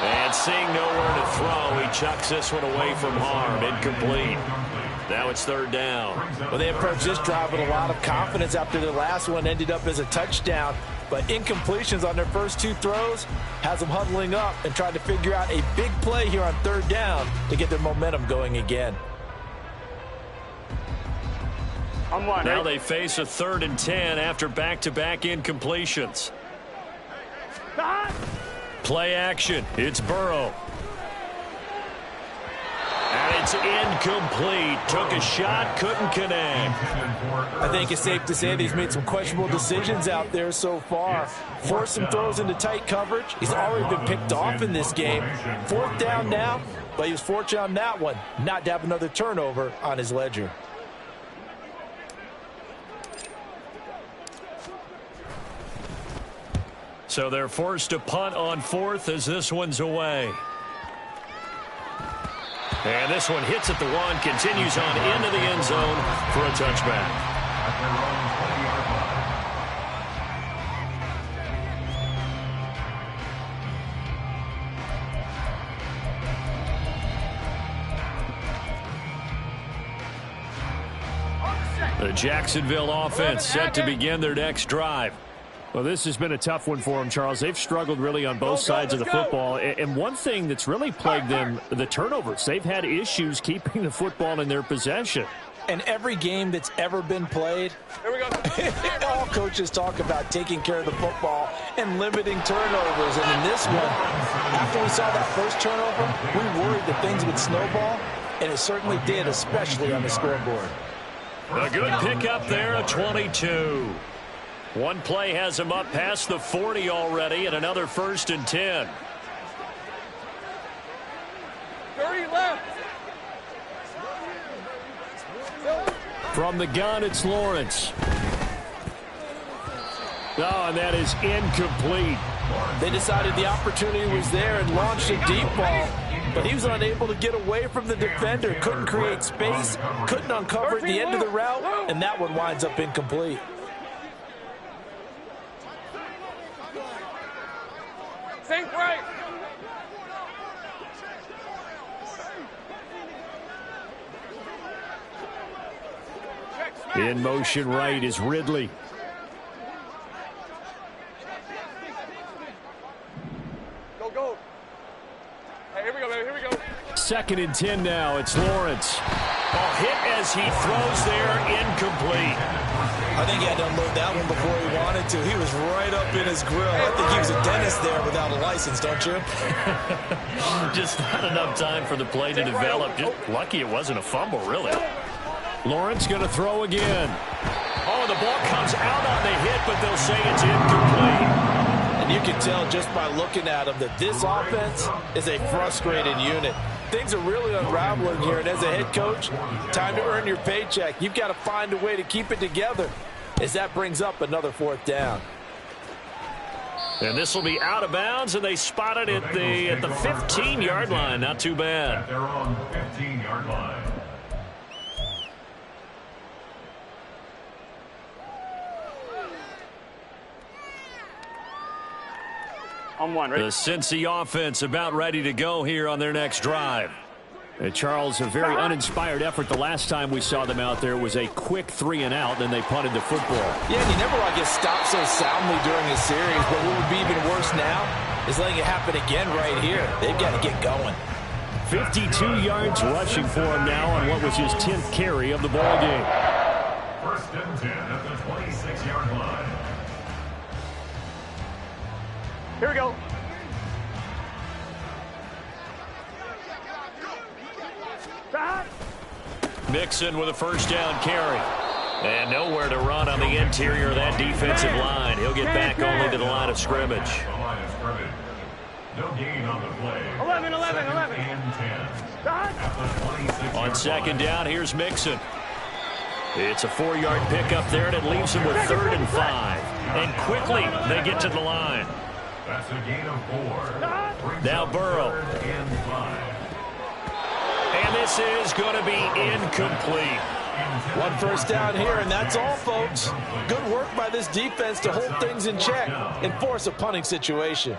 And seeing nowhere to throw, he chucks this one away from harm. Incomplete. Now it's third down. Well, they approached this drive with a lot of confidence after the last one ended up as a touchdown. But incompletions on their first two throws has them huddling up and trying to figure out a big play here on third down to get their momentum going again. Now they face a 3rd and 10 after back-to-back incompletions. Play action. It's Burrow. And it's incomplete. Took a shot, couldn't connect. I think it's safe to say that he's made some questionable decisions out there so far. Forced some throws into tight coverage. He's already been picked off in this game. 4th down now, but he was fortunate on that one not to have another turnover on his ledger. So they're forced to punt on 4th as this one's away. And this one hits at the 1, continues on into the end zone for a touchback. The Jacksonville offense set to begin their next drive. Well, this has been a tough one for them, Charles. They've struggled really on both sides of the football. And one thing that's really plagued them, the turnovers. They've had issues keeping the football in their possession. And every game that's ever been played, all coaches talk about taking care of the football and limiting turnovers. And in this one, after we saw that first turnover, we worried that things would snowball, and it certainly did, especially on the scoreboard. A good pickup there, a 22. One play has him up past the 40 already, and another 1st and 10. 30 left. From the gun, it's Lawrence. Oh, and that is incomplete. They decided the opportunity was there and launched a deep ball, but he was unable to get away from the defender, couldn't create space, couldn't uncover at the end of the route, and that one winds up incomplete. Think right. In motion right is Ridley. Go, go. Hey, here we go, baby. Here we go. 2nd and 10 now. It's Lawrence. Oh, hit as he throws there, incomplete. I think he had to unload that one before he wanted to. He was right up in his grill. I think he was a dentist there without a license, don't you? Just not enough time for the play to develop. Just lucky it wasn't a fumble, really. Lawrence going to throw again. Oh, the ball comes out on the hit, but they'll say it's incomplete. And you can tell just by looking at him that this offense is a frustrated unit. Things are really unraveling here, and as a head coach, time to earn your paycheck. You've got to find a way to keep it together as that brings up another 4th down. And this will be out of bounds, and they spot it at the 15-yard line. Not too bad. They're on the 15-yard line. On one, right? The Cincy offense about ready to go here on their next drive. Charles, a very uninspired effort. The last time we saw them out there was a quick 3-and-out, then they punted the football. Yeah, and you never want to get stopped so soundly during a series, but what would be even worse now is letting it happen again right here. They've got to get going. 52 yards rushing for him now on what was his 10th carry of the ball game. 1st and 10 at the 26-yard line. Here we go. Mixon with a 1st down carry. And nowhere to run on the interior of that defensive line. He'll get back only to the line of scrimmage. No gain on the play. 11. And 10. At the 26 On second down, here's Mixon. It's a 4-yard pickup there, and it leaves him with 3rd and 5. And quickly, they get to the line. That's a gain of 4. Now Burrow. And 5. And this is going to be incomplete. One first down here, and that's all, folks. Good work by this defense to hold things in check and force a punting situation.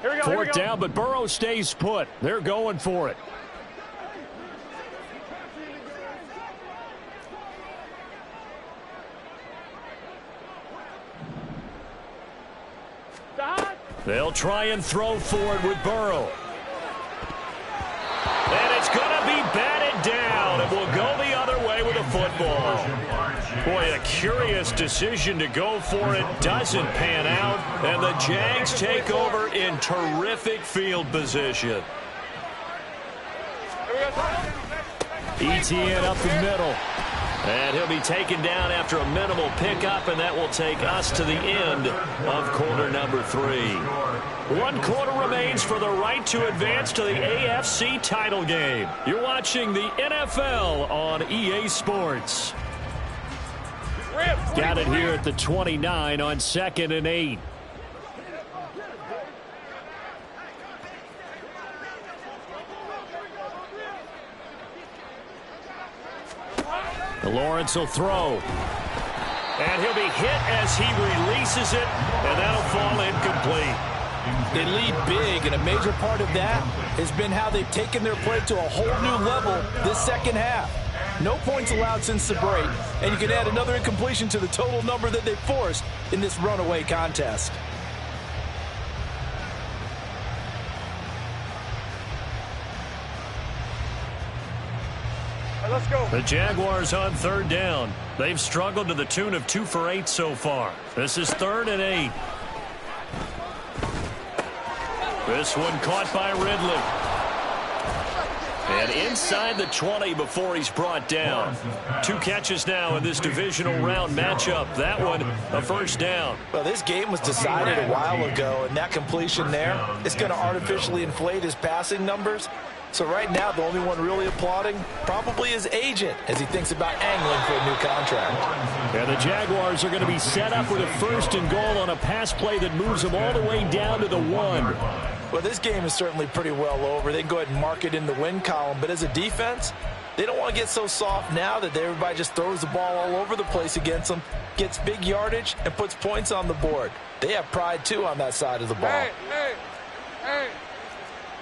Here we go. 4th down, but Burrow stays put. They're going for it. They'll try and throw forward with Burrow. And it's going to be batted down. It will go the other way with a football. Boy, a curious decision to go for it. Doesn't pan out. And the Jags take over in terrific field position. ETN up the middle. And he'll be taken down after a minimal pickup, and that will take us to the end of quarter number 3. 1 quarter remains for the right to advance to the AFC title game. You're watching the NFL on EA Sports. Got it here at the 29 on 2nd and 8. Lawrence will throw. And he'll be hit as he releases it, and that'll fall incomplete. They lead big, and a major part of that has been how they've taken their play to a whole new level this second half. No points allowed since the break, and you can add another incompletion to the total number that they forced in this runaway contest. Let's go. The Jaguars on 3rd down. They've struggled to the tune of 2 for 8 so far. This is 3rd and 8. This one caught by Ridley. And inside the 20 before he's brought down. 2 catches now in this divisional round matchup. That one, a 1st down. Well, this game was decided a while ago, and that completion there is going to artificially inflate his passing numbers. So right now, the only one really applauding probably his agent as he thinks about angling for a new contract. And the Jaguars are going to be set up with a 1st and goal on a pass play that moves them all the way down to the 1. Well, this game is certainly pretty well over. They can go ahead and mark it in the win column. But as a defense, they don't want to get so soft now that everybody just throws the ball all over the place against them, gets big yardage, and puts points on the board. They have pride, too, on that side of the ball. Hey.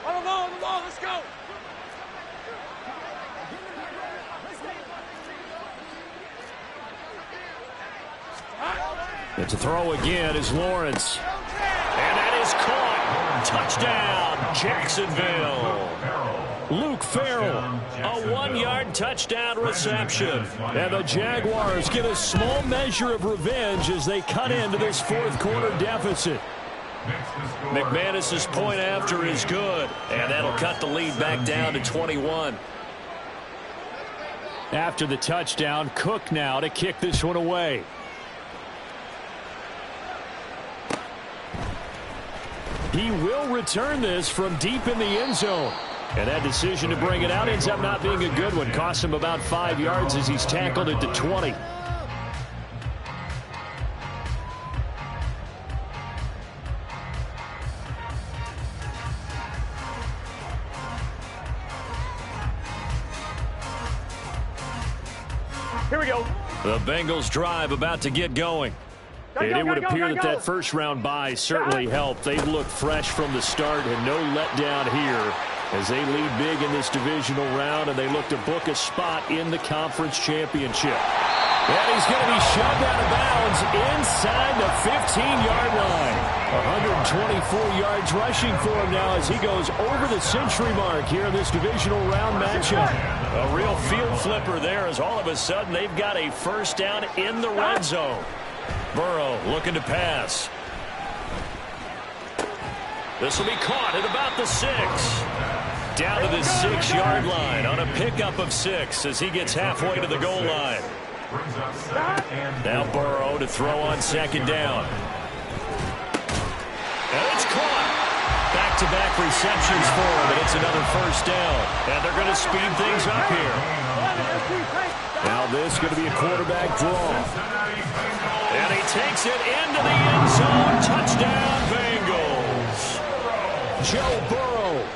On the ball, let's go. And to throw again is Lawrence. And that is caught. Touchdown, Jacksonville. Luke Farrell, A 1-yard touchdown reception. and the Jaguars get a small measure of revenge as they cut into this 4th quarter deficit. McManus's point after is good, and that'll cut the lead back down to 21. After the touchdown, Cook now to kick this one away. He will return this from deep in the end zone. And that decision to bring it out ends up not being a good one. Costs him about 5 yards as he's tackled at the 20. Here we go. The Bengals drive about to get going. And it would appear that that first-round bye certainly helped. They've looked fresh from the start and no letdown here as they lead big in this divisional round, and they look to book a spot in the conference championship. And he's going to be shoved out of bounds inside the 15-yard line. 124 yards rushing for him now as he goes over the century mark here in this divisional round matchup. A real field flipper there as all of a sudden they've got a 1st down in the red zone. Burrow looking to pass. This will be caught at about the 6. Down to the 6-yard line on a pickup of 6 as he gets halfway to the goal line. Now Burrow to throw on 2nd down. back-to-back receptions for him, and it's another first down. And they're going to speed things up here. Now this is going to be a quarterback draw. And he takes it into the end zone. Touchdown, Bengals. Joe Burrow.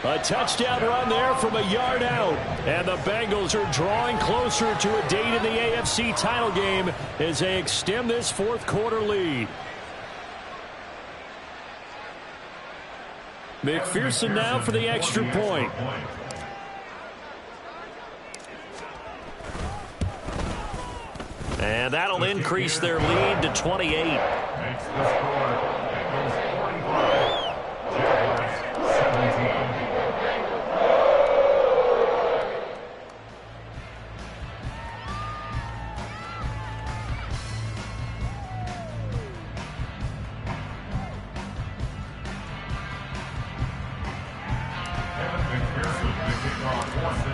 A touchdown run there from a yard out. And the Bengals are drawing closer to a date in the AFC title game as they extend this fourth quarter lead. McPherson now for the extra point. And that'll increase their lead to 28. Makes the score. Bengals 45. Jaguars 17.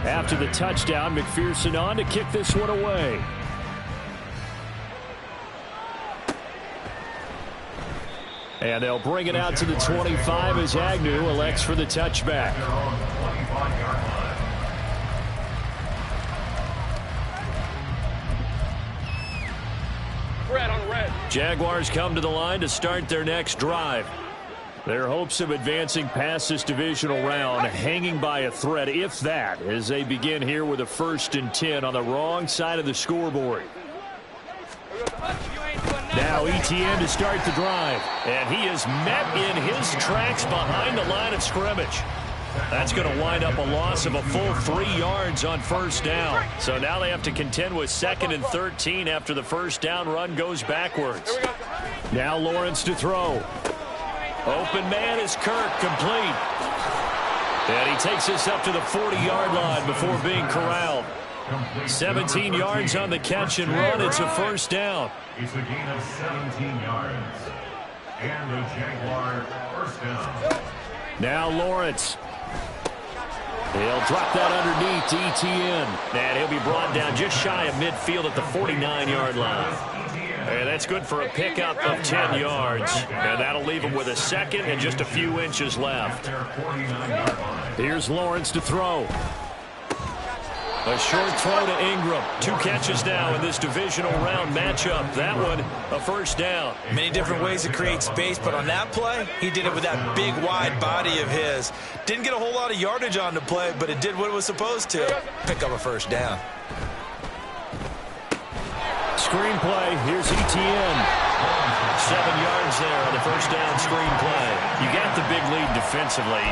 After the touchdown, McPherson on to kick this one away. And they'll bring it out to the 25 as Agnew elects for the touchback. Red on red. Jaguars come to the line to start their next drive. Their hopes of advancing past this divisional round hanging by a thread, if that, as they begin here with a 1st and 10 on the wrong side of the scoreboard. Now ETN to start the drive. And he is met in his tracks behind the line of scrimmage. That's going to wind up a loss of a full 3 yards on first down. So now they have to contend with 2nd and 13 after the first down run goes backwards. Now Lawrence to throw. Open man is Kirk, complete. And he takes this up to the 40-yard line before being corralled. 17 yards on the catch and run. It's a first down. It's a gain of 17 yards. And the Jaguar first down. Now Lawrence. He'll drop that underneath to ETN. And he'll be brought down just shy of midfield at the 49-yard line. And that's good for a pickup of 10 yards. And that'll leave him with a 2nd and just a few inches left. Here's Lawrence to throw. A short throw to Ingram. 2 catches now in this divisional round matchup. That one, a first down. Many different ways to create space, but on that play, he did it with that big, wide body of his. Didn't get a whole lot of yardage on the play, but it did what it was supposed to. Pick up a first down. Screenplay. Here's ETN. 7 yards there on the first down screenplay. You got the big lead defensively.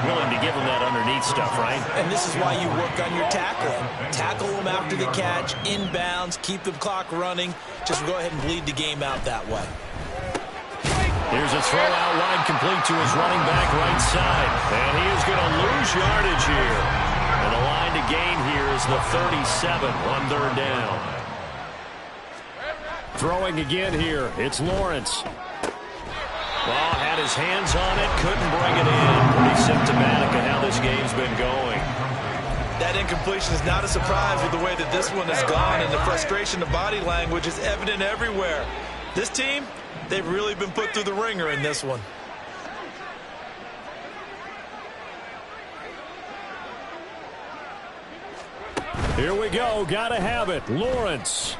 Willing to give them that underneath stuff, right? And this is why you work on your tackling. Tackle them after the catch, inbounds, keep the clock running. Just go ahead and bleed the game out that way. Here's a throw out wide complete to his running back right side. And he is going to lose yardage here. And the line to gain here is the 37 on 3rd down. Throwing again here. It's Lawrence. Well, had his hands on it, couldn't bring it in. Pretty symptomatic of how this game's been going. That incompletion is not a surprise with the way that this one has gone, and the frustration of body language is evident everywhere. This team, they've really been put through the ringer in this one. Here we go. Gotta have it. Lawrence.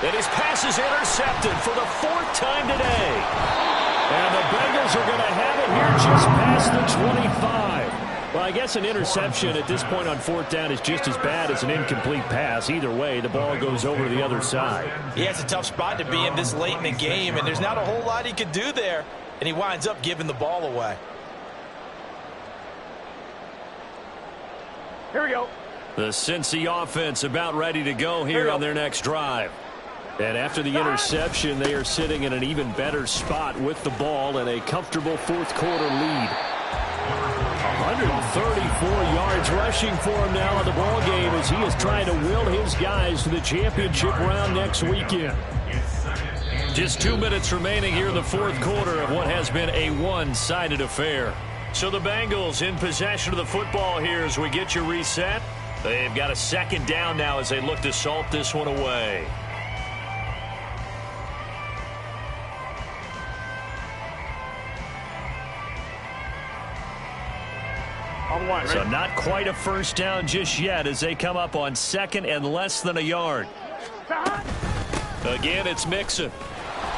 And his pass is intercepted for the 4th time today. And the Bengals are going to have it here just past the 25. Well, I guess an interception at this point on 4th down is just as bad as an incomplete pass. Either way, the ball goes over to the other side. Yeah, it's a tough spot to be in this late in the game, and there's not a whole lot he could do there. And he winds up giving the ball away. Here we go. The Cincy offense about ready to go here on their next drive. And after the interception, they are sitting in an even better spot with the ball and a comfortable 4th quarter lead. 134 yards rushing for him now in the ball game as he is trying to will his guys to the championship round next weekend. Just 2 minutes remaining here in the 4th quarter of what has been a one-sided affair. So the Bengals in possession of the football here as we get you reset. They've got a 2nd down now as they look to salt this one away. So not quite a first down just yet as they come up on 2nd and less than a yard. Again, it's Mixon.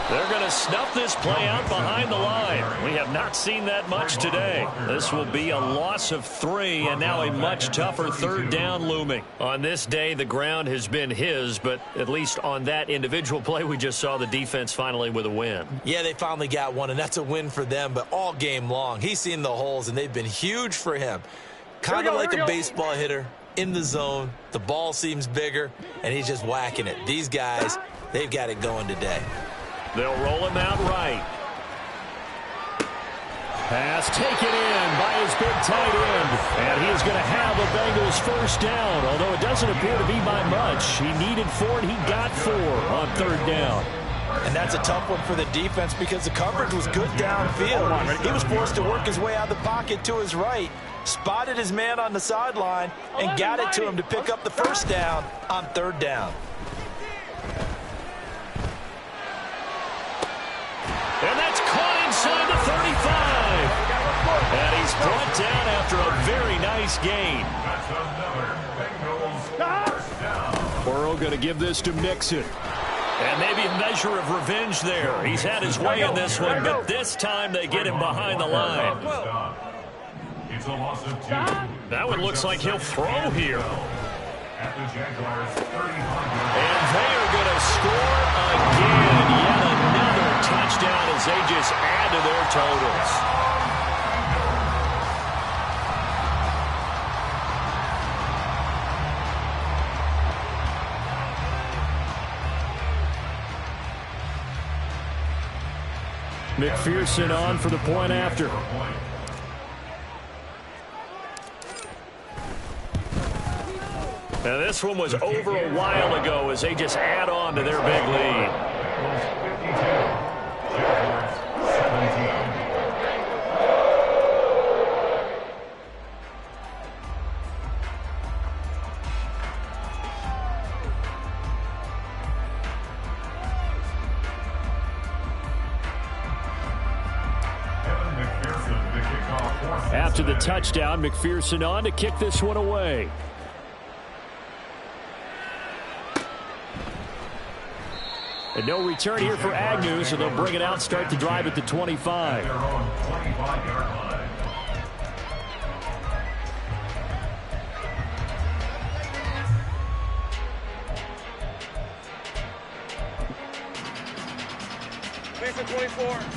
They're going to snuff this play out behind the line. We have not seen that much today. This will be a loss of 3, and now a much tougher 3rd down looming. On this day, the ground has been his, but at least on that individual play, we just saw the defense finally with a win. Yeah, they finally got one, and that's a win for them, but all game long, he's seen the holes, and they've been huge for him. Kind of like a baseball hitter in the zone. The ball seems bigger, and he's just whacking it. These guys, they've got it going today. They'll roll him out right. Pass taken in by his big tight end. And he is going to have the Bengals first down, although it doesn't appear to be by much. He needed 4, and he got 4 on 3rd down. And that's a tough one for the defense because the coverage was good downfield. He was forced to work his way out of the pocket to his right, spotted his man on the sideline, and got it to him to pick up the first down on 3rd down. And that's caught inside the 35. And he's brought down after a very nice gain. Burrow going to give this to Mixon. And maybe a measure of revenge there. He's had his way in this one, but this time they get him behind the line. It's a loss of 2. That one looks like he'll throw here. At the Jaguars' 35. And they are going to score again. Yet another touchdown as they just add to their totals. McPherson on for the point after. Now this one was over a while ago as they just add on to their big lead. After the touchdown, McPherson on to kick this one away. And no return here for Agnew, so they'll bring it out, start the drive at the 25.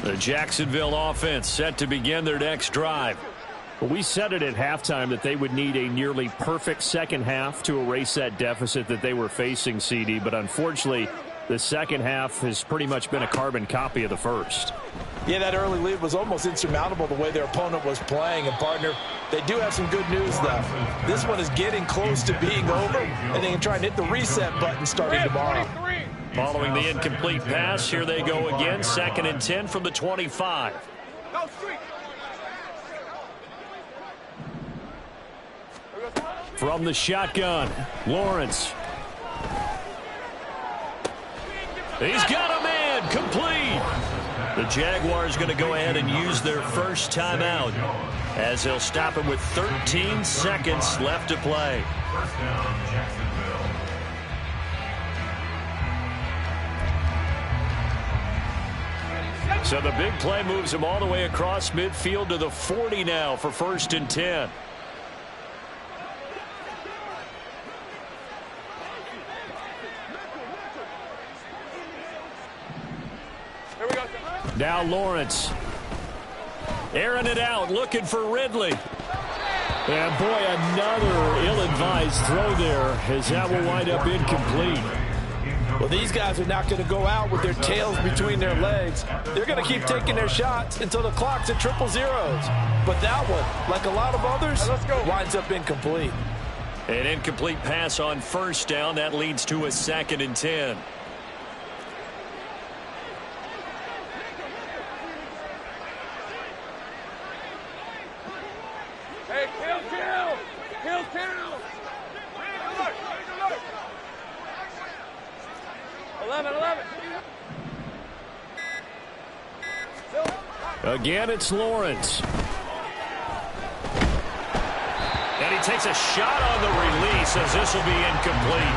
The Jacksonville offense set to begin their next drive. We said it at halftime that they would need a nearly perfect second half to erase that deficit that they were facing, CD, but unfortunately, the second half has pretty much been a carbon copy of the first. Yeah, that early lead was almost insurmountable the way their opponent was playing. And, partner, they do have some good news, though. This one is getting close to being over, and they can try and hit the reset button starting tomorrow. Following the incomplete pass, here they go again, 2nd and 10 from the 25. From the shotgun, Lawrence. He's got a man, complete. The Jaguars going to go ahead and use their first timeout as they'll stop him with 13 seconds left to play. First down, Jacksonville. So the big play moves him all the way across midfield to the 40 now for 1st and 10. Now Lawrence. Airing it out, looking for Ridley. And boy, another ill-advised throw there as that will wind up incomplete. Well, these guys are not going to go out with their tails between their legs. They're going to keep taking their shots until the clock's at 000. But that one, like a lot of others, winds up incomplete. An incomplete pass on 1st down. That leads to a 2nd and 10. Hey, kill. 11. Again, it's Lawrence. takes a shot on the release as this will be incomplete.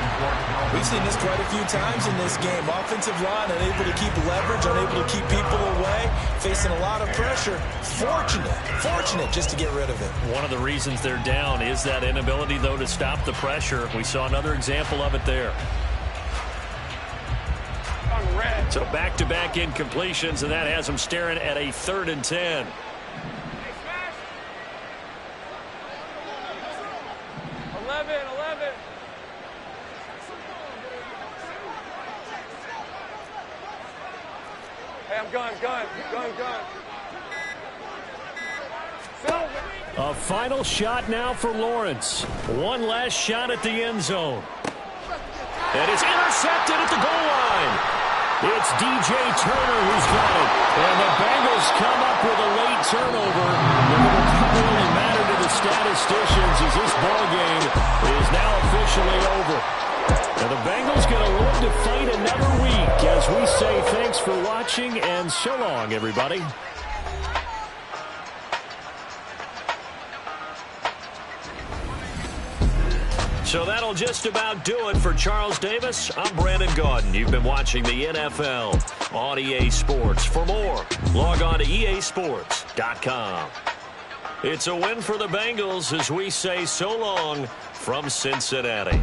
We've seen this quite a few times in this game. Offensive line unable to keep leverage, unable to keep people away, facing a lot of pressure. Fortunate just to get rid of it. One of the reasons they're down is that inability, though, to stop the pressure. We saw another example of it there. So back-to-back incompletions, and that has them staring at a 3rd and 10. Hey, I'm gun. A final shot now for Lawrence. One last shot at the end zone. And it's intercepted at the goal line. It's DJ Turner who's got it. And the Bengals come up with a late turnover. But it will not really matter to the statisticians as this ball game is now officially over. And the Bengals going to live to fight another week as we say thanks for watching and so long, everybody. So that'll just about do it for Charles Davis. I'm Brandon Gaudin. You've been watching the NFL on EA Sports. For more, log on to easports.com. It's a win for the Bengals as we say so long from Cincinnati.